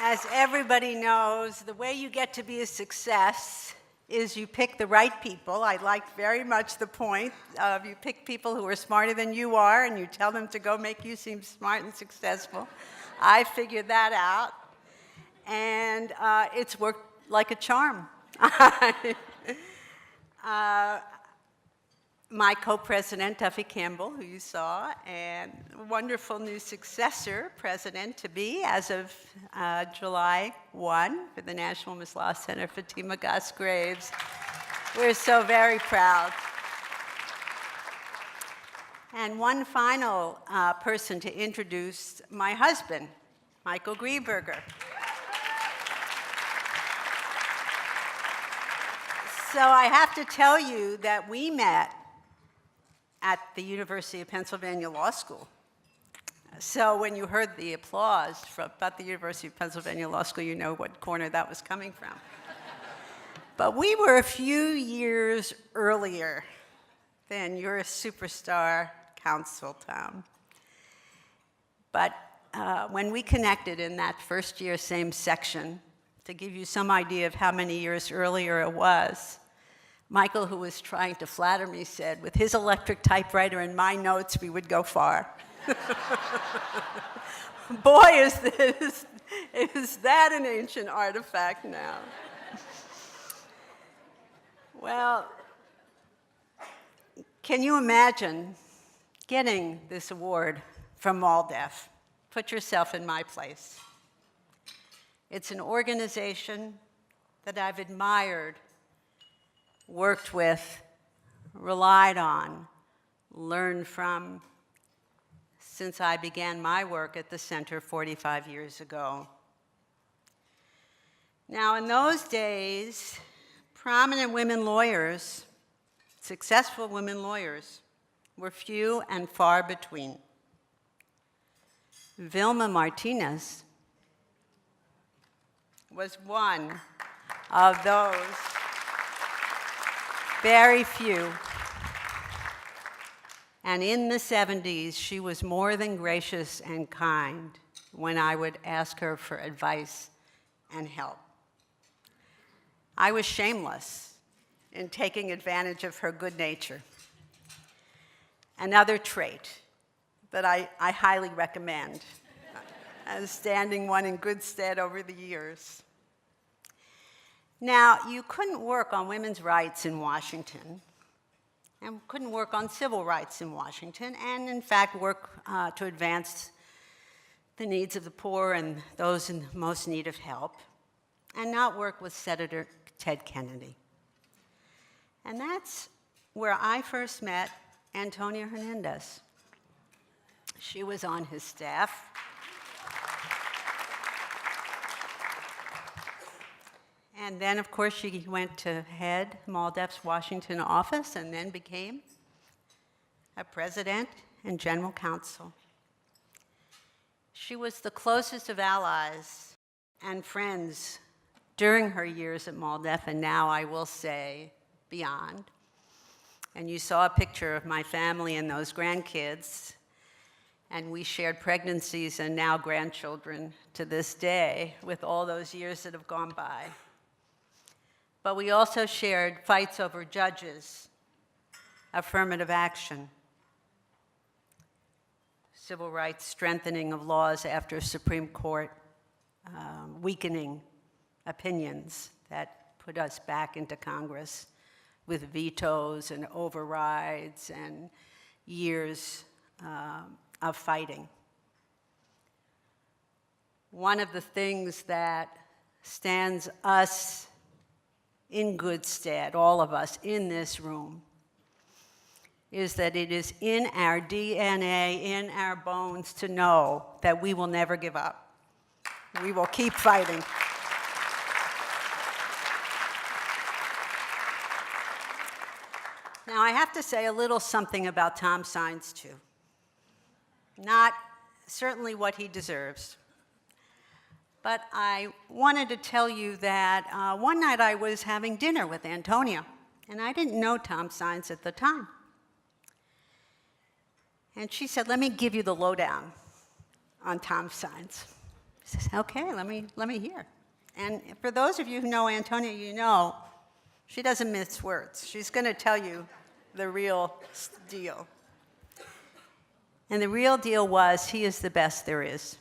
As everybody knows, the way you get to be a success is you pick the right people. I liked very much the point of you pick people who are smarter than you are and you tell them to go make you seem smart and successful. I figured that out. And it's worked like a charm. My co-president, Duffy Campbell, who you saw, and wonderful new successor, president-to-be, as of July 1, for the National Women's Law Center, Fatima Goss-Graves. We're so very proud. And one final person to introduce, my husband, Michael Grieberger. So I have to tell you that we met at the University of Pennsylvania Law School. So when you heard the applause about the University of Pennsylvania Law School, you know what corner that was coming from. But we were a few years earlier than your superstar counsel, Tom. But when we connected in that first year, same section, to give you some idea of how many years earlier it was, Michael, who was trying to flatter me, said, with his electric typewriter and my notes, we would go far. Boy, is that an ancient artifact now. Well, can you imagine getting this award from MALDEF? Put yourself in my place. It's an organization that I've admired, worked with, relied on, learned from since I began my work at the center 45 years ago. Now, in those days, prominent women lawyers, successful women lawyers, were few and far between. Vilma Martinez was one of those very few. And in the 70s, she was more than gracious and kind when I would ask her for advice and help. I was shameless in taking advantage of her good nature. Another trait that I highly recommend as standing one in good stead over the years. Now, you couldn't work on women's rights in Washington and couldn't work on civil rights in Washington and, in fact, work to advance the needs of the poor and those in most need of help and not work with Senator Ted Kennedy. And that's where I first met Antonia Hernandez. She was on his staff. And then, of course, she went to head MALDEF's Washington office and then became a president and general counsel. She was the closest of allies and friends during her years at MALDEF, and now I will say beyond. And you saw a picture of my family and those grandkids, and we shared pregnancies and now grandchildren to this day with all those years that have gone by. But we also shared fights over judges, affirmative action, civil rights strengthening of laws after Supreme Court weakening opinions that put us back into Congress with vetoes and overrides and years of fighting. One of the things that stands us in good stead, all of us in this room, is that it is in our DNA, in our bones, to know that we will never give up. We will keep fighting. Now, I have to say a little something about Tom Sines, too. Not certainly what he deserves. But I wanted to tell you that one night I was having dinner with Antonia, and I didn't know Tom Sines at the time. And she said, let me give you the lowdown on Tom Sines. says, okay, let me hear. And for those of you who know Antonia, you know she doesn't mince words. She's going to tell you the real deal. And the real deal was, he is the best there is.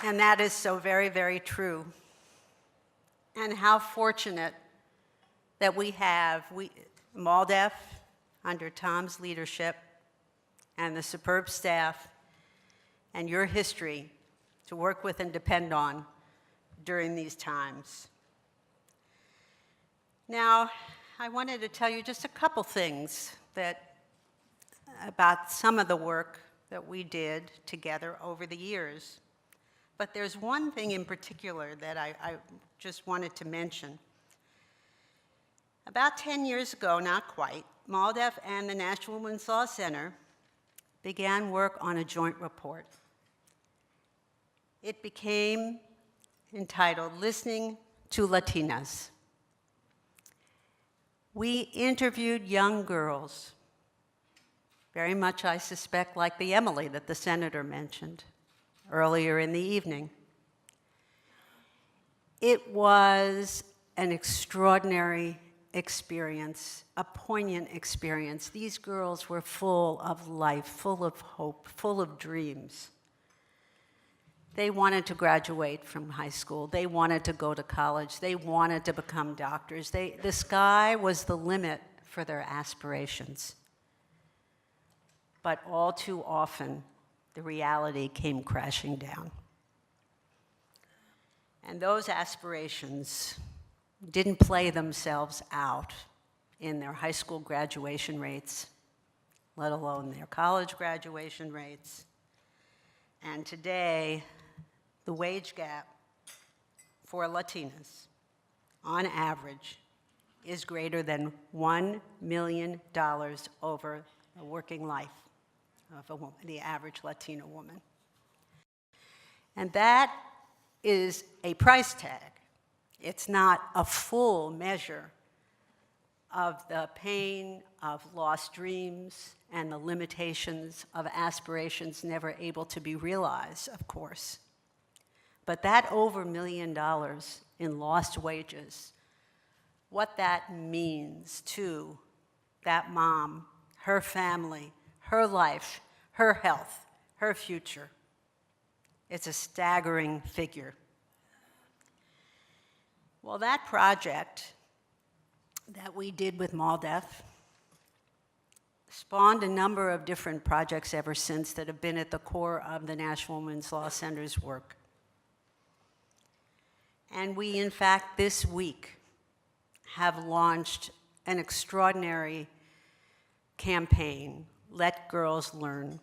And that is so very, very true. And how fortunate that we have MALDEF, under Tom's leadership, and the superb staff, and your history to work with and depend on during these times. Now, I wanted to tell you just a couple things about some of the work that we did together over the years. But there's one thing in particular that I just wanted to mention. About 10 years ago, not quite, MALDEF and the National Women's Law Center began work on a joint report. It became entitled Listening to Latinas. We interviewed young girls, very much, I suspect, like the Emily that the senator mentioned earlier in the evening. It was an extraordinary experience, a poignant experience. These girls were full of life, full of hope, full of dreams. They wanted to graduate from high school. They wanted to go to college. They wanted to become doctors. The sky was the limit for their aspirations. But all too often, the reality came crashing down. And those aspirations didn't play themselves out in their high school graduation rates, let alone their college graduation rates. And today, the wage gap for Latinas, on average, is greater than $1 million over a working life of a woman, the average Latina woman. And that is a price tag. It's not a full measure of the pain of lost dreams and the limitations of aspirations never able to be realized, of course. But that over $1 million in lost wages, what that means to that mom, her family, her life, her health, her future, it's a staggering figure. Well, that project that we did with MALDEF spawned a number of different projects ever since that have been at the core of the National Women's Law Center's work. And we, in fact, this week have launched an extraordinary campaign, Let Girls Learn,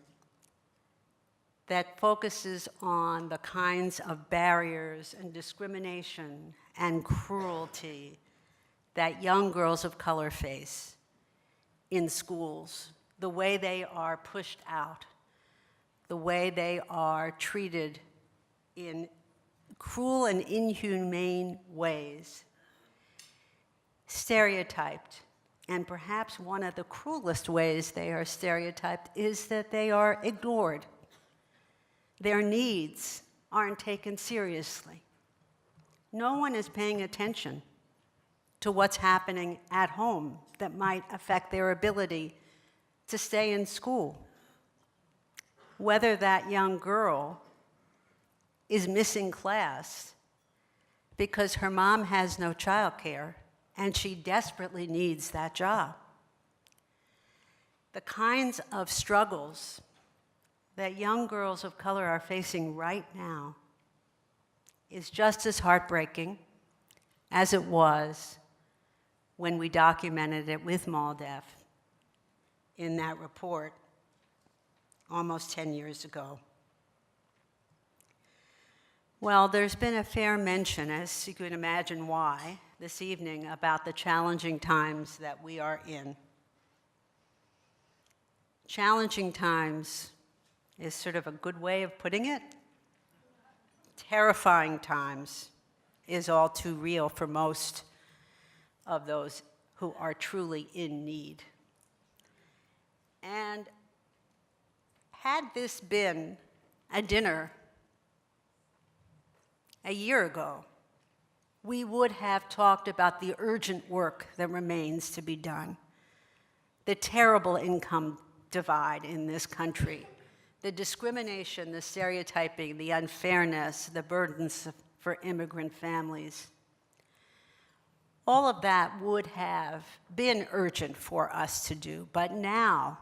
that focuses on the kinds of barriers and discrimination and cruelty that young girls of color face in schools, the way they are pushed out, the way they are treated in cruel and inhumane ways, stereotyped. And perhaps one of the cruelest ways they are stereotyped is that they are ignored. Their needs aren't taken seriously. No one is paying attention to what's happening at home that might affect their ability to stay in school. Whether that young girl is missing class because her mom has no childcare and she desperately needs that job. The kinds of struggles that young girls of color are facing right now is just as heartbreaking as it was when we documented it with MALDEF in that report almost 10 years ago. Well, there's been a fair mention, as you can imagine why, this evening about the challenging times that we are in. Challenging times is sort of a good way of putting it. Terrifying times is all too real for most of those who are truly in need. had this been a dinner a year ago, we would have talked about the urgent work that remains to be done, the terrible income divide in this country, the discrimination, the stereotyping, the unfairness, the burdens for immigrant families. All of that would have been urgent for us to do, but now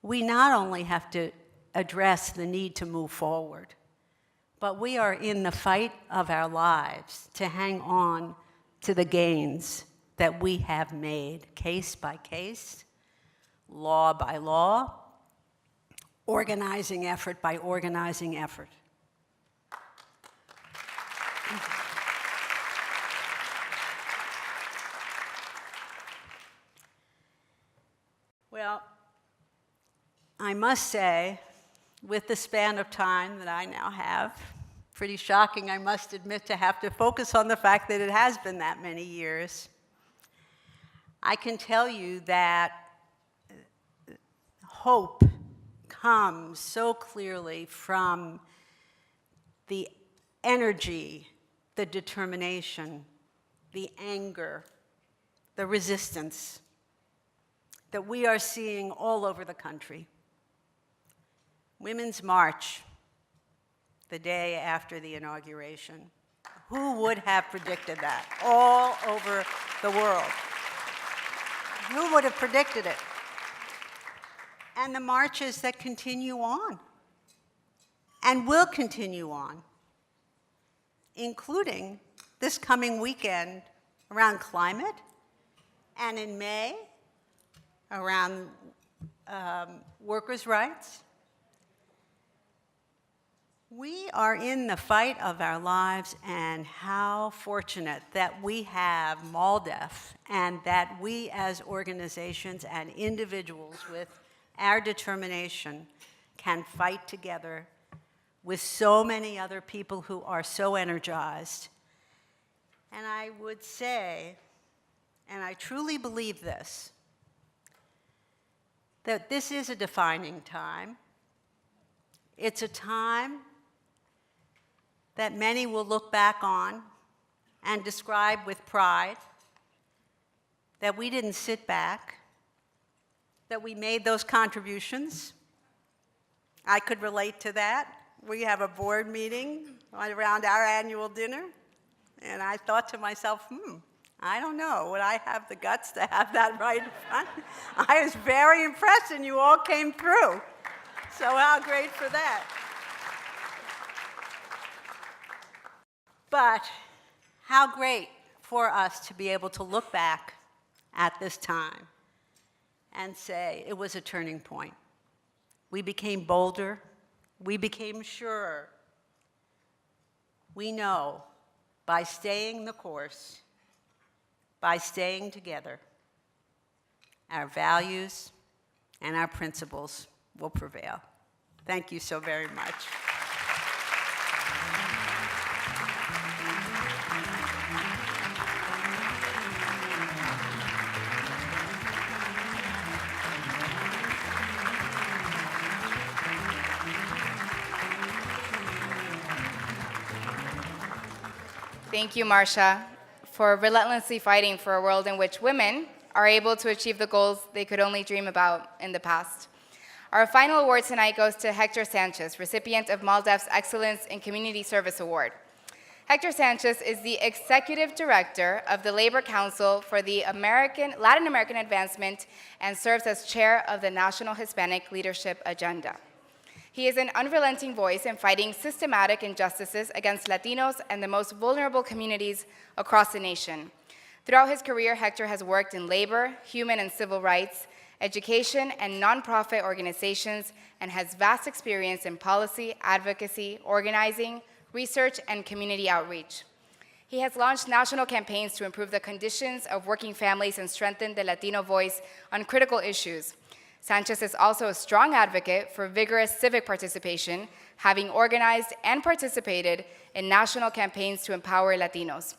we not only have to address the need to move forward, but we are in the fight of our lives to hang on to the gains that we have made, case by case, law by law, organizing effort by organizing effort. Well, I must say, with the span of time that I now have, pretty shocking, I must admit, to have to focus on the fact that it has been that many years. I can tell you that hope comes so clearly from the energy, the determination, the anger, the resistance that we are seeing all over the country. Women's March, the day after the inauguration. Who would have predicted that? All over the world. Who would have predicted it? And the marches that continue on and will continue on, including this coming weekend around climate, and in May around workers' rights. We are in the fight of our lives, and how fortunate that we have MALDEF and that we as organizations and individuals with our determination can fight together with so many other people who are so energized. And I would say, and I truly believe this, that this is a defining time. It's a time that many will look back on and describe with pride, that we didn't sit back, that we made those contributions. I could relate to that. We have a board meeting around our annual dinner, and I thought to myself, I don't know, would I have the guts to have that right in front? I was very impressed, and you all came through. So how great for that. But how great for us to be able to look back at this time and say it was a turning point. We became bolder. We became surer. We know by staying the course, by staying together, our values and our principles will prevail. Thank you so very much. Thank you, Marcia, for relentlessly fighting for a world in which women are able to achieve the goals they could only dream about in the past. Our final award tonight goes to Hector Sanchez, recipient of MALDEF's Excellence in Community Service Award. Hector Sanchez is the Executive Director of the Labor Council for the Latin American Advancement and serves as Chair of the National Hispanic Leadership Agenda. He is an unrelenting voice in fighting systematic injustices against Latinos and the most vulnerable communities across the nation. Throughout his career, Hector has worked in labor, human and civil rights, education, and nonprofit organizations, and has vast experience in policy, advocacy, organizing, research, and community outreach. He has launched national campaigns to improve the conditions of working families and strengthen the Latino voice on critical issues. Sanchez is also a strong advocate for vigorous civic participation, having organized and participated in national campaigns to empower Latinos.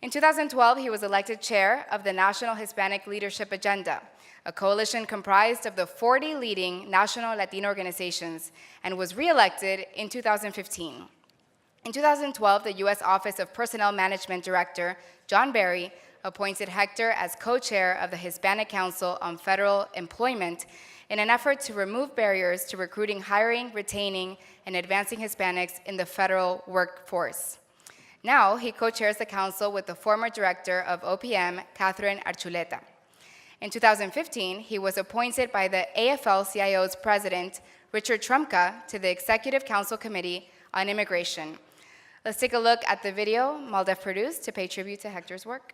In 2012, he was elected chair of the National Hispanic Leadership Agenda, a coalition comprised of the 40 leading national Latino organizations, and was re-elected in 2015. In 2012, the U.S. Office of Personnel Management Director, John Barry, appointed Hector as co-chair of the Hispanic Council on Federal Employment in an effort to remove barriers to recruiting, hiring, retaining, and advancing Hispanics in the federal workforce. Now, he co-chairs the council with the former director of OPM, Catherine Archuleta. In 2015, he was appointed by the AFL-CIO's president, Richard Trumka, to the Executive Council Committee on Immigration. Let's take a look at the video MALDEF produced to pay tribute to Hector's work.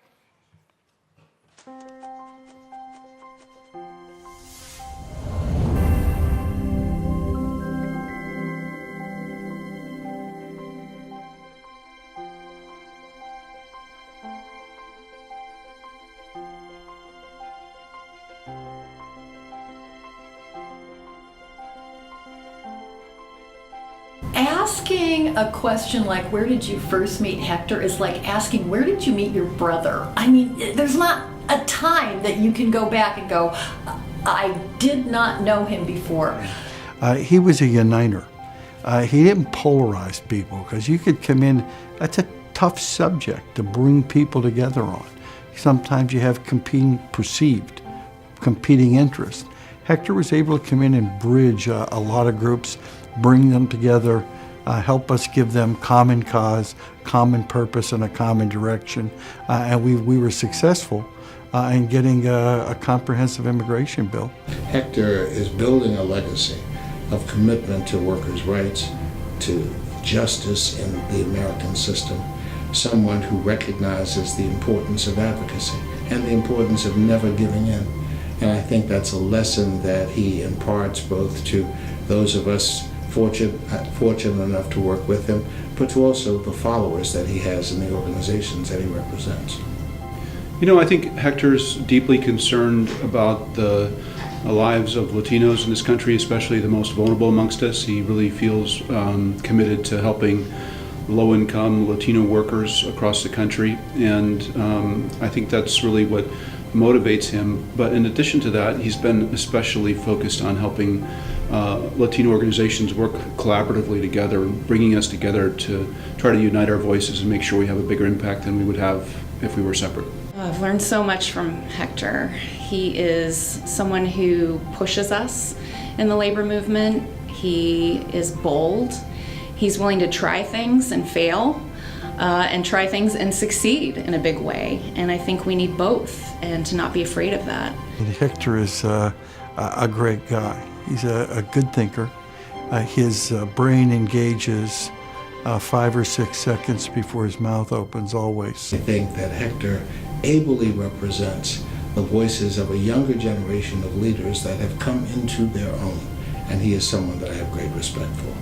Asking a question like, where did you first meet Hector, is like asking, where did you meet your brother? I mean, there's not a time that you can go back and go, I did not know him before. He was a uniter. He didn't polarize people, because you could come in, that's a tough subject to bring people together on. Sometimes you have perceived competing interests. Hector was able to come in and bridge a lot of groups, bring them together, help us give them common cause, common purpose, and a common direction. And we were successful in getting a comprehensive immigration bill. Hector is building a legacy of commitment to workers' rights, to justice in the American system, someone who recognizes the importance of advocacy and the importance of never giving in. And I think that's a lesson that he imparts both to those of us fortunate enough to work with him, but to also the followers that he has in the organizations that he represents. You know, I think Hector's deeply concerned about the lives of Latinos in this country, especially the most vulnerable amongst us. He really feels committed to helping low-income Latino workers across the country, and I think that's really what motivates him. But in addition to that, he's been especially focused on helping Latino organizations work collaboratively together and bringing us together to try to unite our voices and make sure we have a bigger impact than we would have if we were separate. I've learned so much from Hector. He is someone who pushes us in the labor movement. He is bold. He's willing to try things and fail, and try things and succeed in a big way. And I think we need both, and to not be afraid of that. Hector is a great guy. He's a good thinker. His brain engages 5 or 6 seconds before his mouth opens always. I think that Hector ably represents the voices of a younger generation of leaders that have come into their own, and he is someone that I have great respect for.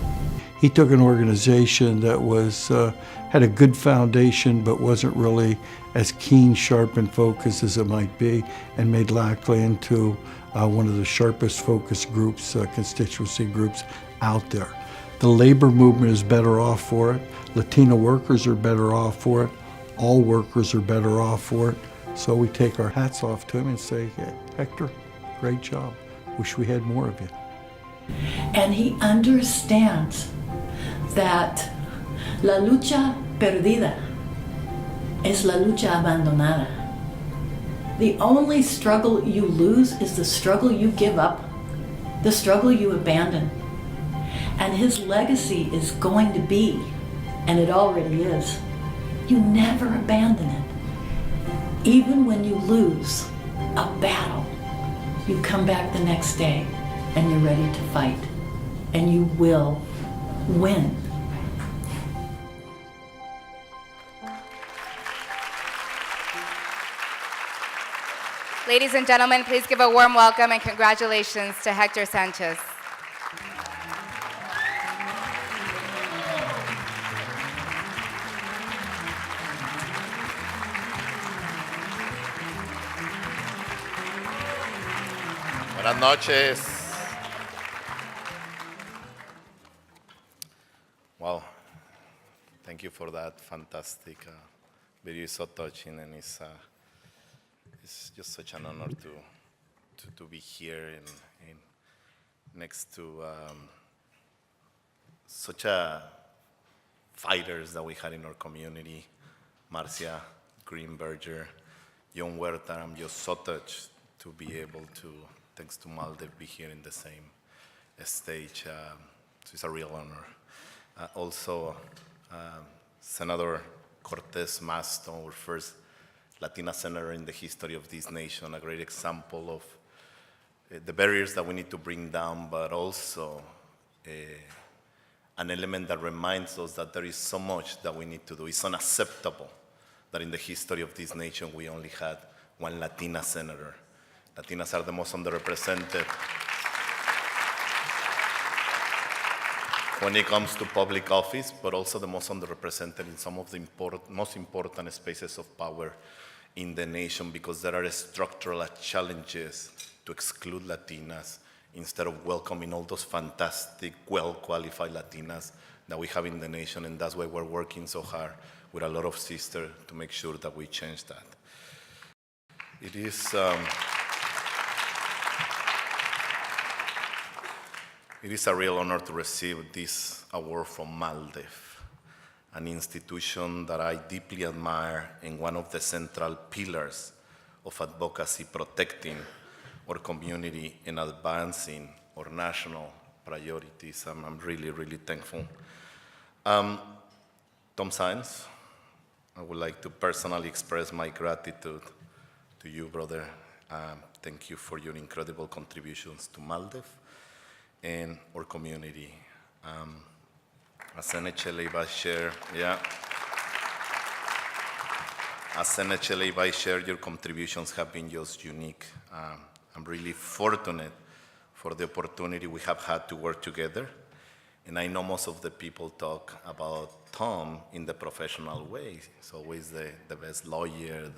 He took an organization that was had a good foundation but wasn't really as keen, sharp, and focused as it might be, and made LACLA into one of the sharpest focus groups, constituency groups out there. The labor movement is better off for it. Latino workers are better off for it. All workers are better off for it. So we take our hats off to him and say, hey, Hector, great job. Wish we had more of you. And he understands that la lucha perdida es la lucha abandonada. The only struggle you lose is the struggle you give up, the struggle you abandon. And his legacy is going to be, and it already is, you never abandon it. Even when you lose a battle, you come back the next day and you're ready to fight, and you will win. Ladies and gentlemen, please give a warm welcome and congratulations to Hector Sanchez. Buenas noches. Well, thank you for that fantastic video is so touching, and it's just such an honor to be here and next to such a fighters that we had in our community, Marcia Greenberger, John Huerta. I'm just so touched to be able to, thanks to Maldev, be here in the same stage. So it's a real honor. Also, Senator Cortez Masto, our first Latina senator in the history of this nation, a great example of the barriers that we need to bring down, but also an element that reminds us that there is so much that we need to do. It's unacceptable that in the history of this nation we only had one Latina senator. Latinas are the most underrepresented when it comes to public office, but also the most underrepresented in some of the most important spaces of power in the nation, because there are structural challenges to exclude Latinas instead of welcoming all those fantastic, well-qualified Latinas that we have in the nation, and that's why we're working so hard with a lot of sisters to make sure that we change that. It is a real honor to receive this award from Maldev, an institution that I deeply admire and one of the central pillars of advocacy, protecting our community and advancing our national priorities. I'm really, really thankful. Tom Saenz, I would like to personally express my gratitude to you, brother. Thank you for your incredible contributions to Maldev and our community. As NHLA Vice Chair, as NHLA Vice Chair, your contributions have been just unique. I'm really fortunate for the opportunity we have had to work together. And I know most of the people talk about Tom in the professional way. He's always the best lawyer,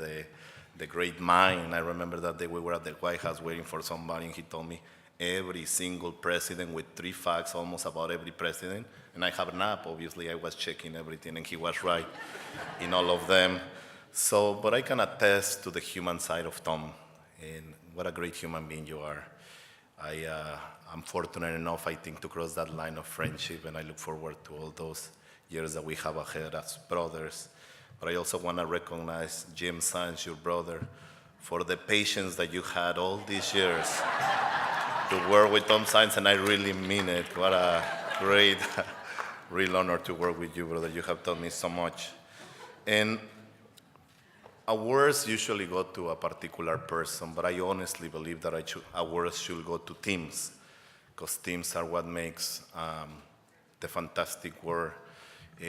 the great mind. I remember that day we were at the White House waiting for somebody, and he told me every single president with 3 facts almost about every president. And I have an app, obviously. I was checking everything, and he was right in all of them. So, but I can attest to the human side of Tom, and what a great human being you are. I'm fortunate enough, I think, to cross that line of friendship, and I look forward to all those years that we have ahead as brothers. But I also want to recognize Jim Saenz, your brother, for the patience that you had all these years to work with Tom Saenz, and I really mean it. What a great, real honor to work with you, brother. You have taught me so much. And awards usually go to a particular person, but I honestly believe that awards should go to teams, because teams are what makes the fantastic work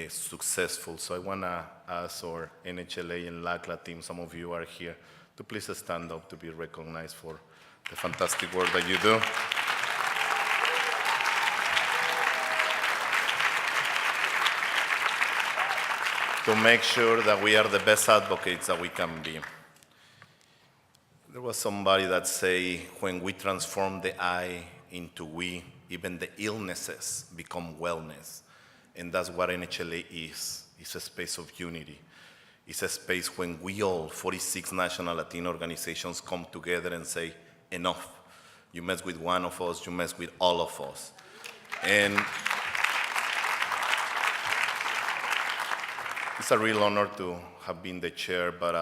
successful. So I want to ask our NHLA and LACLA team, some of you are here, to please stand up to be recognized for the fantastic work that you do. To make sure that we are the best advocates that we can be. There was somebody that say, when we transform the I into we, even the illnesses become wellness. And that's what NHLA is. It's a space of unity. It's a space when we all, 46 national Latino organizations, come together and say, enough. You mess with one of us, you mess with all of us. And it's a real honor to have been the chair, but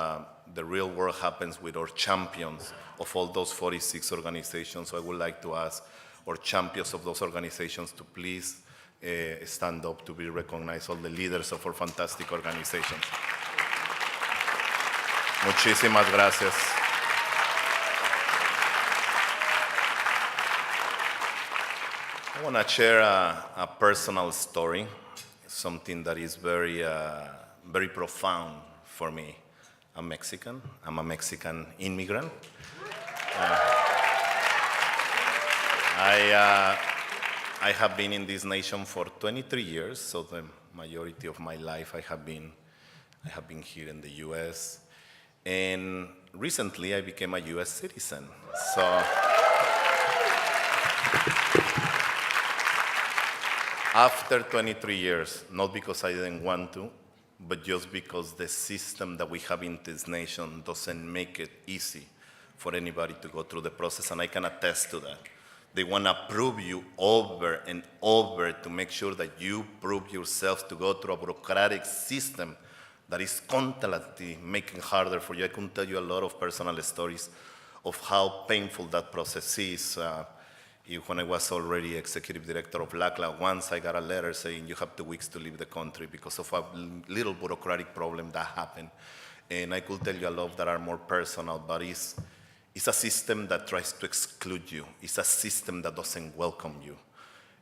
the real work happens with our champions of all those 46 organizations. So I would like to ask our champions of those organizations to please stand up to be recognized, all the leaders of our fantastic organizations. Muchísimas gracias. I want to share a personal story, something that is very profound for me. I'm Mexican. I'm a Mexican immigrant. I have been in this nation for 23 years, so the majority of my life I have been here in the U.S. And recently I became a U.S. citizen. So after 23 years, not because I didn't want to, but just because the system that we have in this nation doesn't make it easy for anybody to go through the process, and I can attest to that. They want to prove you over and over to make sure that you prove yourself to go through a bureaucratic system that is constantly making harder for you. I can tell you a lot of personal stories of how painful that process is. When I was already executive director of LACLA, once I got a letter saying you have 2 weeks to leave the country because of a little bureaucratic problem that happened. And I could tell you a lot that are more personal, but it's a system that tries to exclude you. It's a system that doesn't welcome you.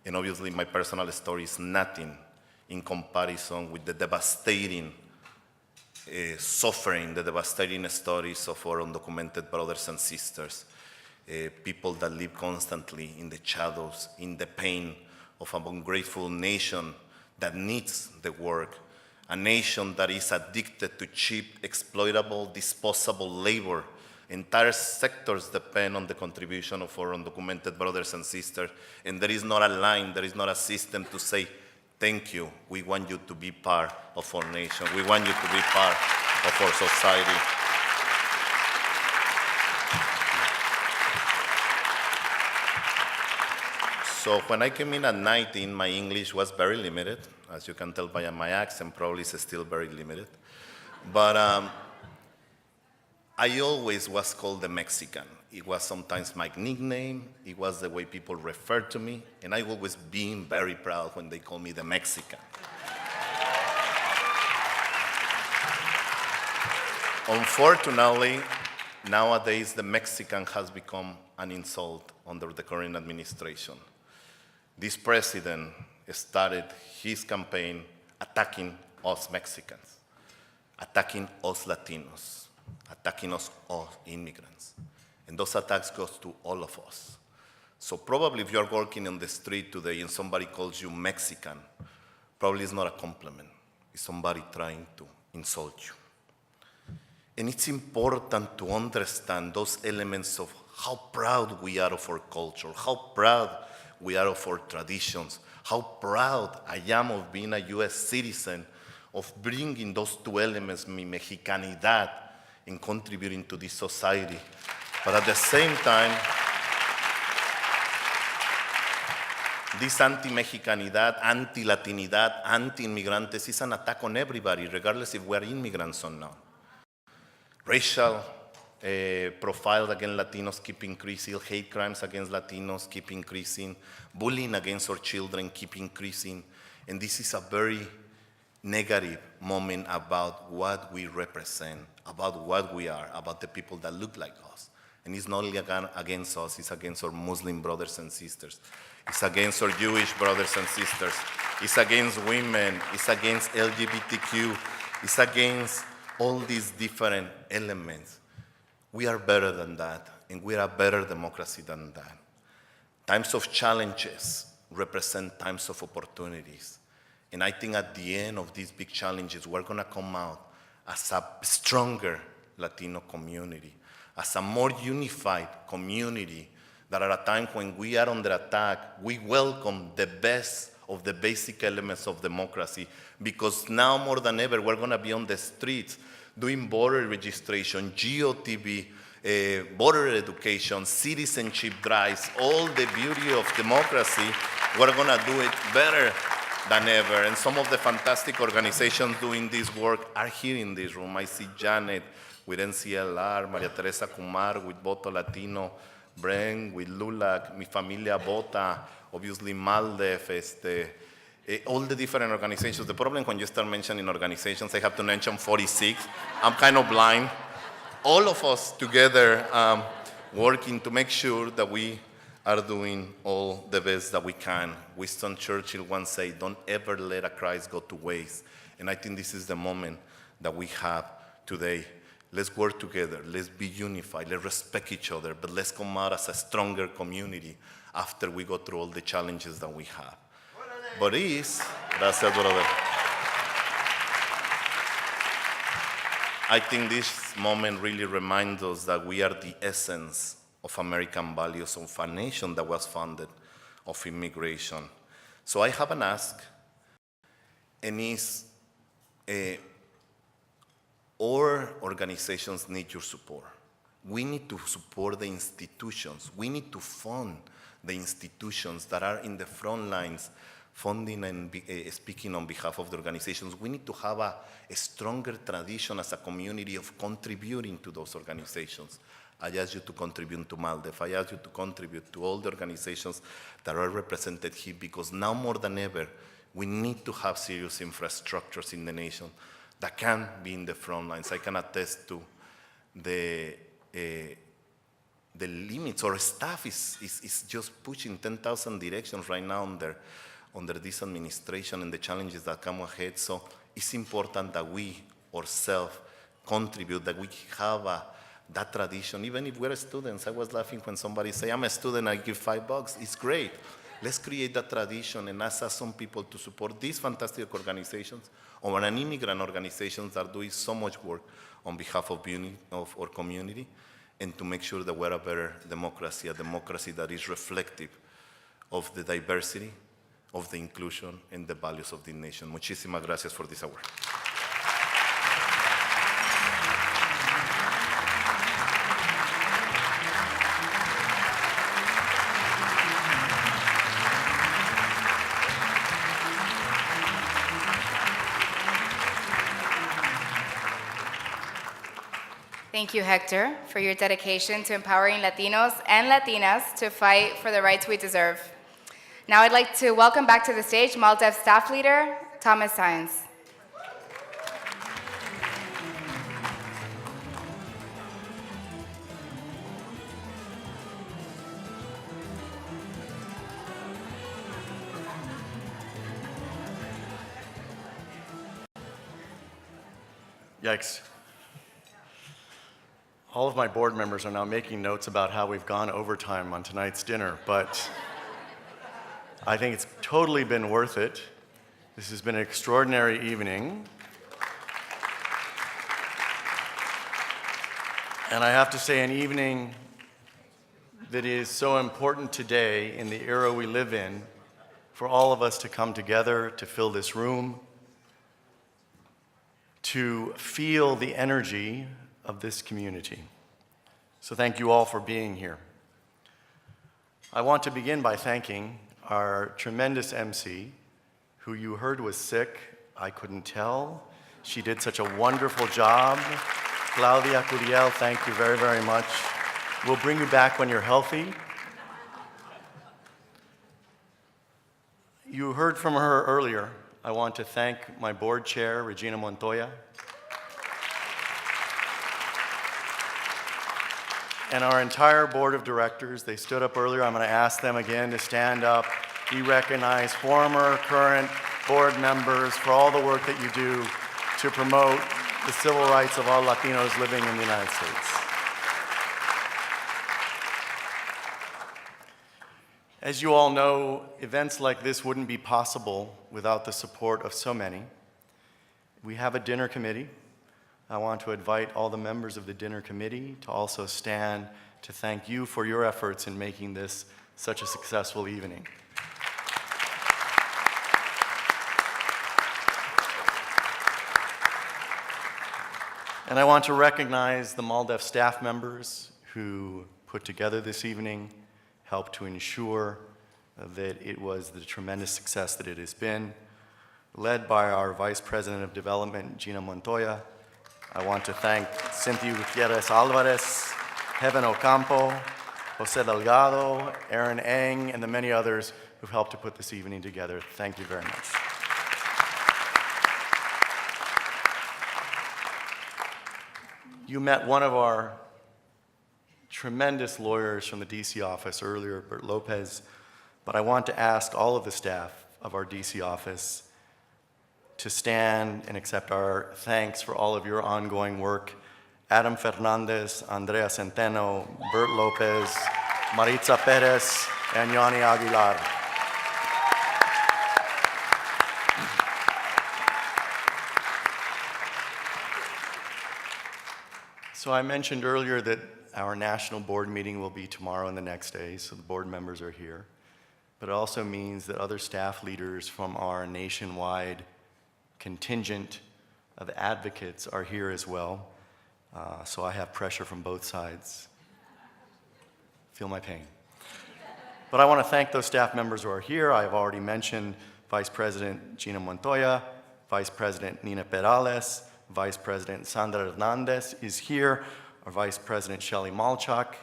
And obviously my personal story is nothing in comparison with the devastating suffering, the devastating stories of our undocumented brothers and sisters. People that live constantly in the shadows, in the pain of an ungrateful nation that needs the work, a nation that is addicted to cheap, exploitable, disposable labor. Entire sectors depend on the contribution of our undocumented brothers and sisters, and there is not a line, there is not a system to say, thank you, we want you to be part of our nation, we want you to be part of our society. So when I came in at 19, my English was very limited. As you can tell by my accent, probably it's still very limited. But I always was called the Mexican. It was sometimes my nickname. It was the way people referred to me. And I always been very proud when they call me the Mexican. Unfortunately, nowadays the Mexican has become an insult under the current administration. This president started his campaign attacking us Mexicans, attacking us Latinos, attacking us all immigrants. And those attacks go to all of us. So probably if you're working on the street today and somebody calls you Mexican, probably it's not a compliment. It's somebody trying to insult you. And it's important to understand those elements of how proud we are of our culture, how proud we are of our traditions, how proud I am of being a U.S. citizen, of bringing those two elements, mi mexicanidad, and contributing to this society. But at the same time, this anti-Mexicanidad, anti-Latinidad, anti-immigrantes is an attack on everybody, regardless if we're immigrants or not. Racial profiles against Latinos keep increasing, hate crimes against Latinos keep increasing, bullying against our children keep increasing, and this is a very negative moment about what we represent, about what we are, about the people that look like us. And it's not only against us, it's against our Muslim brothers and sisters. It's against our Jewish brothers and sisters. It's against women. It's against LGBTQ. It's against all these different elements. We are better than that, and we are a better democracy than that. Times of challenges represent times of opportunities. And I think at the end of these big challenges, we're going to come out as a stronger Latino community, as a more unified community, that at a time when we are under attack, we welcome the best of the basic elements of democracy, because now more than ever, we're going to be on the streets doing voter registration, GOTV, voter education, citizenship drives, all the beauty of democracy. We're going to do it better than ever. And some of the fantastic organizations doing this work are here in this room. I see Janet with NCLR, Maria Teresa Kumar with Voto Latino, Bren with LULAC, Mi Familia Vota, obviously MALDEF, all the different organizations. The problem when you start mentioning organizations, I have to mention 46. I'm kind of blind. All of us together working to make sure that we are doing all the best that we can. Winston Churchill once said, don't ever let a Christ go to waste. And I think this is the moment that we have today. Let's work together. Let's be unified. Let's respect each other. But let's come out as a stronger community after we go through all the challenges that we have. But gracias, brother. I think this moment really reminds us that we are the essence of American values, of a nation that was founded of immigration. So I have an ask, and is our organizations need your support. We need to support the institutions. We need to fund the institutions that are in the front lines, funding and speaking on behalf of the organizations. We need to have a stronger tradition as a community of contributing to those organizations. I ask you to contribute to MALDEF. I ask you to contribute to all the organizations that are represented here, because now more than ever, we need to have serious infrastructures in the nation that can be in the front lines. I can attest to the limits. Our staff is just pushing 10,000 directions right now under this administration and the challenges that come ahead. So it's important that we ourselves contribute, that we have that tradition. Even if we're students, I was laughing when somebody say, I'm a student, I give $5. It's great. Let's create that tradition and ask some people to support these fantastic organizations or an immigrant organizations that are doing so much work on behalf of our community, and to make sure that we're a better democracy, a democracy that is reflective of the diversity, of the inclusion, and the values of the nation. Muchísimas gracias for this award. Thank you, Hector, for your dedication to empowering Latinos and Latinas to fight for the rights we deserve. Now I'd like to welcome back to the stage MALDEF staff leader, Thomas Saenz. Yikes. All of my board members are now making notes about how we've gone overtime on tonight's dinner, but I think it's totally been worth it. This has been an extraordinary evening. And I have to say, an evening that is so important today in the era we live in, for all of us to come together, to fill this room, to feel the energy of this community. So thank you all for being here. I want to begin by thanking our tremendous MC, who you heard was sick. I couldn't tell. She did such a wonderful job. Claudia Curiel, thank you very, very much. We'll bring you back when you're healthy. You heard from her earlier. I want to thank my board chair, Regina Montoya, and our entire board of directors. They stood up earlier. I'm going to ask them again to stand up. We recognize former, current board members for all the work that you do to promote the civil rights of all Latinos living in the United States. As you all know, events like this wouldn't be possible without the support of so many. We have a dinner committee. I want to invite all the members of the dinner committee to also stand to thank you for your efforts in making this such a successful evening. And I want to recognize the MALDEF staff members who put together this evening, helped to ensure that it was the tremendous success that it has been, led by our Vice President of Development, Gina Montoya. I want to thank Cynthia Gutierrez Alvarez, Heaven Ocampo, Jose Delgado, Aaron Eng, and the many others who've helped to put this evening together. Thank you very much. You met one of our tremendous lawyers from the DC office earlier, Bert Lopez, but I want to ask all of the staff of our DC office to stand and accept our thanks for all of your ongoing work. Adam Fernandez, Andrea Centeno, Bert Lopez, Maritza Perez, and Yanni Aguilar. So I mentioned earlier that our national board meeting will be tomorrow and the next day, so the board members are here. But it also means that other staff leaders from our nationwide contingent of advocates are here as well. So I have pressure from both sides. Feel my pain. But I want to thank those staff members who are here. I've already mentioned Vice President Gina Montoya, Vice President Nina Perales, Vice President Sandra Hernandez is here, our Vice President Shelley Malchuk,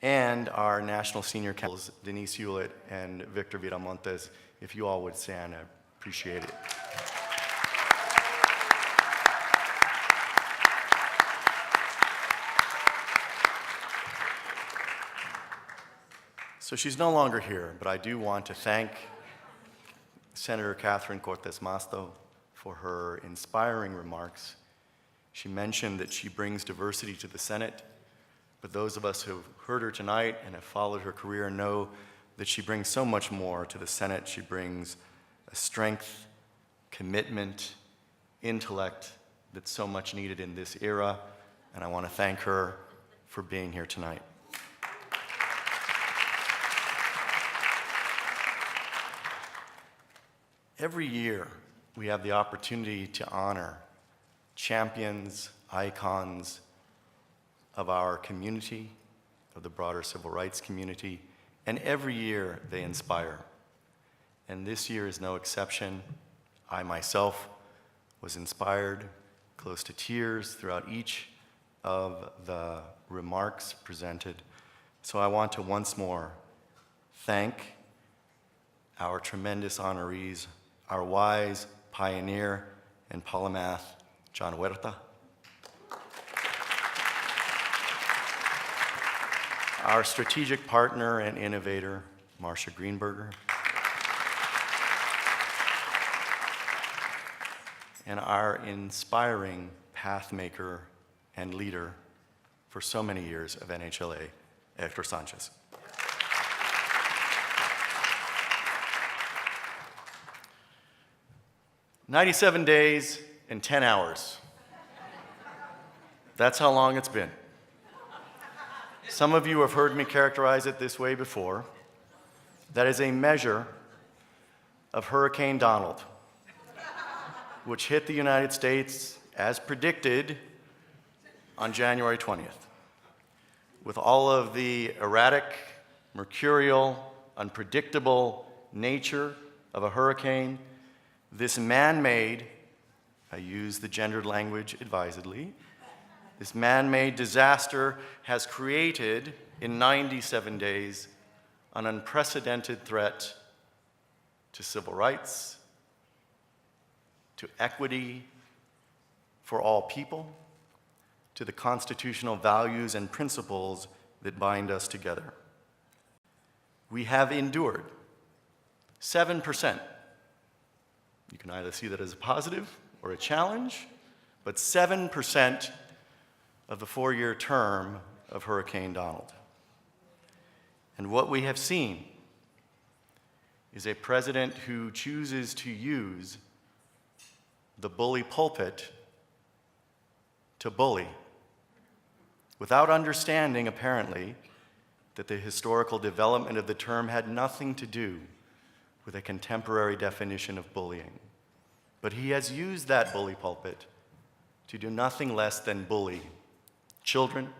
and our National Senior Counsels, Denise Hewlett and Victor Viramontes. If you all would stand, I appreciate it. So she's no longer here, but I do want to thank Senator Catherine Cortez Masto for her inspiring remarks. She mentioned that she brings diversity to the Senate, but those of us who have heard her tonight and have followed her career know that she brings so much more to the Senate. She brings a strength, commitment, intellect that's so much needed in this era, and I want to thank her for being here tonight. Every year, we have the opportunity to honor champions, icons of our community, of the broader civil rights community, and every year they inspire. And this year is no exception. I myself was inspired, close to tears throughout each of the remarks presented. So I want to once more thank our tremendous honorees, our wise pioneer and polymath, John Huerta, our strategic partner and innovator, Marcia Greenberger, and our inspiring pathmaker and leader for so many years of NHLA, Hector Sanchez. "97 days and 10 hours. That's how long it's been. Some of you have heard me characterize it this way before. That is a measure of Hurricane Donald, which hit the United States as predicted on January 20th. With all of the erratic, mercurial, unpredictable nature of a hurricane, this man-made, I use the gendered language advisedly, this man-made disaster has created in 97 days an unprecedented threat to civil rights, to equity for all people, to the constitutional values and principles that bind us together. We have endured 7%. You can either see that as a positive or a challenge, but 7% of the 4-year term of Hurricane Donald. And what we have seen is a president who chooses to use the bully pulpit to bully, without understanding, apparently, that the historical development of the term had nothing to do with a contemporary definition of bullying. But he has used that bully pulpit to do nothing less than bully children,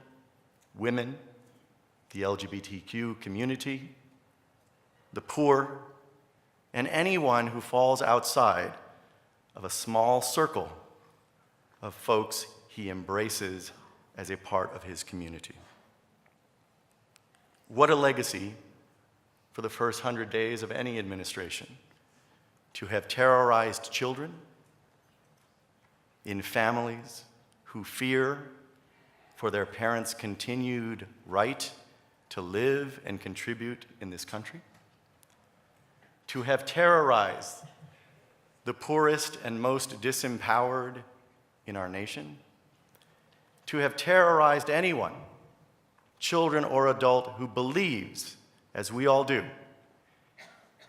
women, the LGBTQ community, the poor, and anyone who falls outside of a small circle of folks he embraces as a part of his community. What a legacy for the first 100 days of any administration, to have terrorized children in families who fear for their parents' continued right to live and contribute in this country, to have terrorized the poorest and most disempowered in our nation, to have terrorized anyone, children or adult, who believes, as we all do,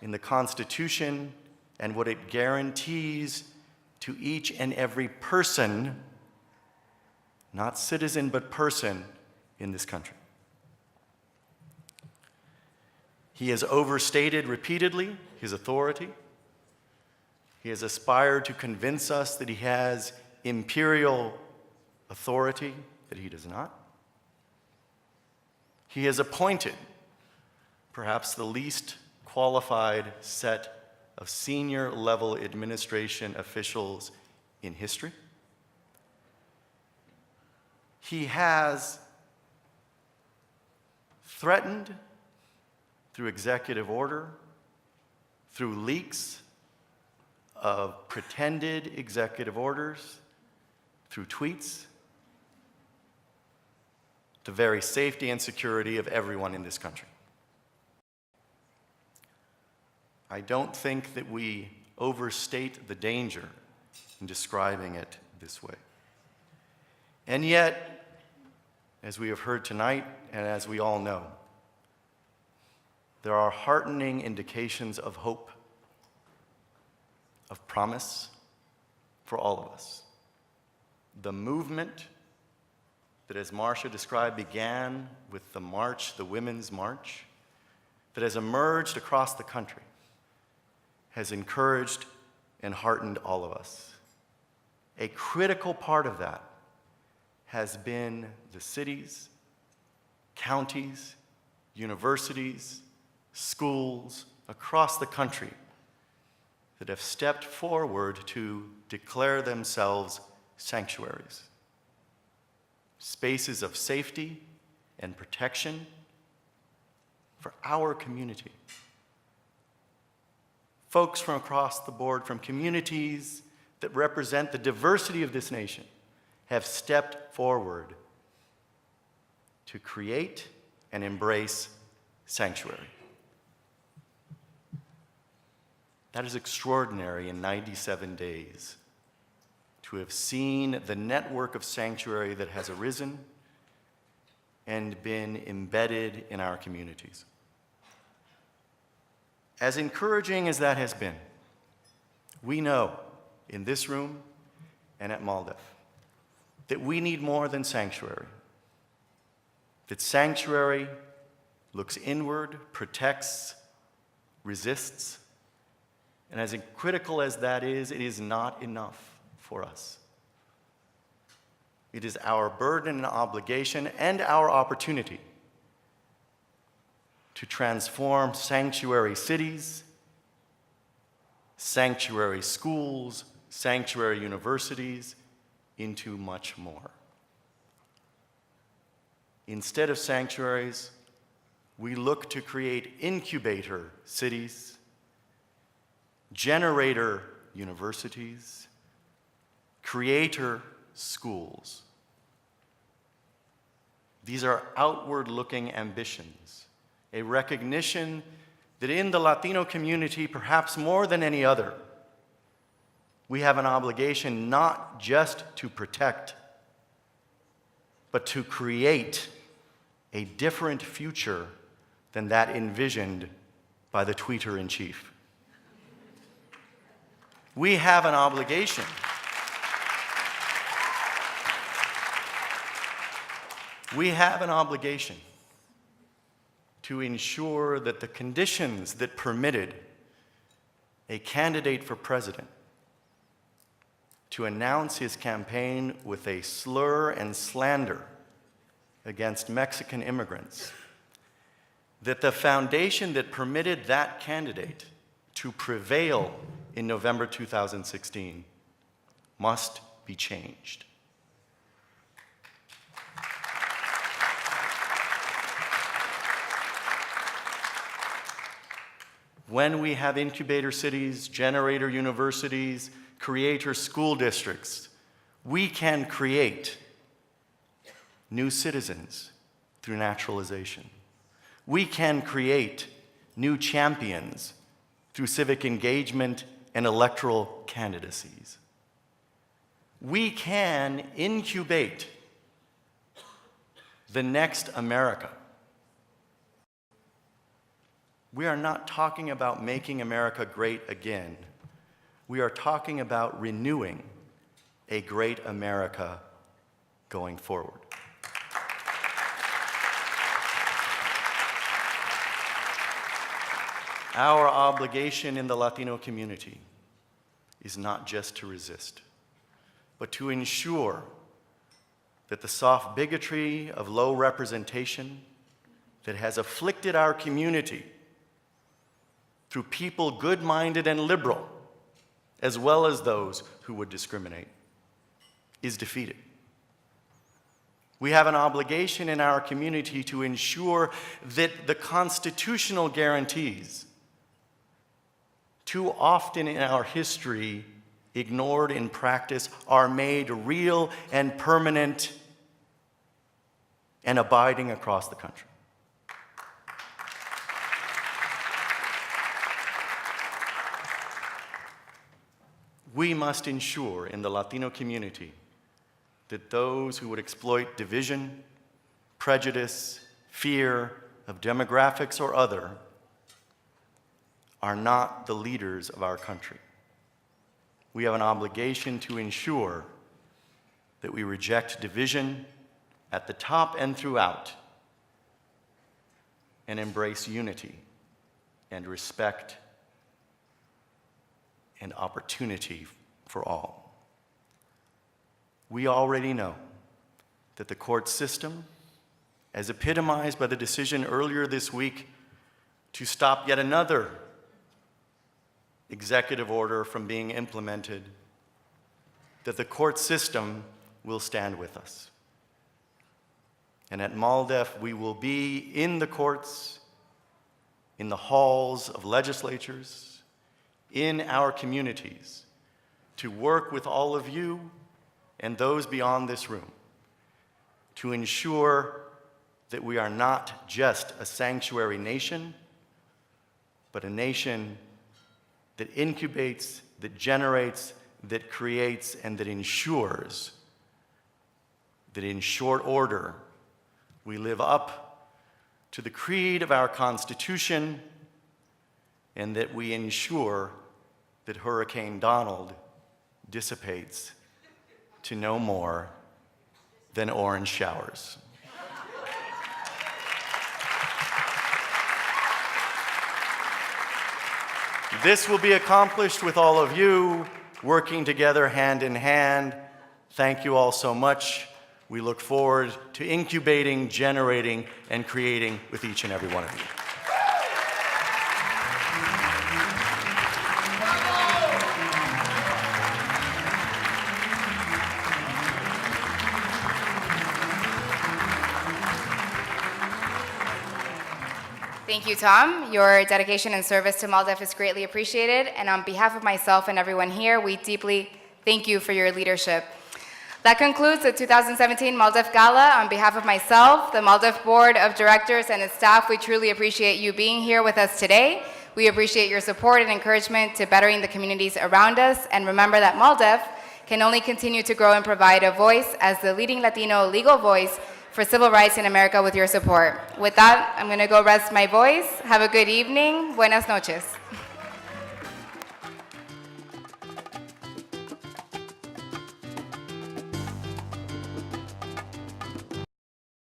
in the Constitution and what it guarantees to each and every person, not citizen, but person in this country. He has overstated repeatedly his authority. He has aspired to convince us that he has imperial authority that he does not. He has appointed perhaps the least qualified set of senior level administration officials in history. He has threatened through executive order, through leaks of pretended executive orders, through tweets, the very safety and security of everyone in this country. I don't think that we overstate the danger in describing it this way. And yet, as we have heard tonight, and as we all know, there are heartening indications of hope, of promise for all of us. The movement that, as Marcia described, began with the march, the Women's March, that has emerged across the country, has encouraged and heartened all of us. A critical part of that has been the cities, counties, universities, schools across the country that have stepped forward to declare themselves sanctuaries, spaces of safety and protection for our community. Folks from across the board, from communities that represent the diversity of this nation, have stepped forward to create and embrace sanctuary. That is extraordinary in 97 days, to have seen the network of sanctuary that has arisen and been embedded in our communities. As encouraging as that has been, we know in this room and at MALDEF that we need more than sanctuary. That sanctuary looks inward, protects, resists, and as critical as that is, it is not enough for us. It is our burden and obligation and our opportunity to transform sanctuary cities, sanctuary schools, sanctuary universities into much more. Instead of sanctuaries, we look to create incubator cities, generator universities, creator schools. These are outward-looking ambitions, a recognition that in the Latino community, perhaps more than any other, we have an obligation not just to protect, but to create a different future than that envisioned by the tweeter-in-chief. We have an obligation to ensure that the conditions that permitted a candidate for president to announce his campaign with a slur and slander against Mexican immigrants, that the foundation that permitted that candidate to prevail in November 2016 must be changed. When we have incubator cities, generator universities, creator school districts, we can create new citizens through naturalization. We can create new champions through civic engagement and electoral candidacies. We can incubate the next America. We are not talking about making America great again. We are talking about renewing a great America going forward. Our obligation in the Latino community is not just to resist, but to ensure that the soft bigotry of low representation that has afflicted our community through people good-minded and liberal, as well as those who would discriminate, is defeated. We have an obligation in our community to ensure that the constitutional guarantees, too often in our history ignored in practice, are made real and permanent and abiding across the country. We must ensure in the Latino community that those who would exploit division, prejudice, fear of demographics or other are not the leaders of our country. We have an obligation to ensure that we reject division at the top and throughout and embrace unity and respect and opportunity for all. We already know that the court system, as epitomized by the decision earlier this week to stop yet another executive order from being implemented, that the court system will stand with us. And at MALDEF, we will be in the courts, in the halls of legislatures, in our communities, to work with all of you and those beyond this room to ensure that we are not just a sanctuary nation, but a nation that incubates, that generates, that creates, and that ensures that in short order we live up to the creed of our Constitution and that we ensure that Hurricane Donald dissipates to no more than orange showers. This will be accomplished with all of you working together hand in hand. Thank you all so much. We look forward to incubating, generating, and creating with each and every one of you. Thank you, Tom. Your dedication and service to MALDEF is greatly appreciated, and on behalf of myself and everyone here, we deeply thank you for your leadership. That concludes the 2017 MALDEF Gala. On behalf of myself, the MALDEF Board of Directors, and its staff, we truly appreciate you being here with us today. We appreciate your support and encouragement to bettering the communities around us, and remember that MALDEF can only continue to grow and provide a voice as the leading Latino legal voice for civil rights in America with your support. With that, I'm going to go rest my voice. Have a good evening. Buenas noches.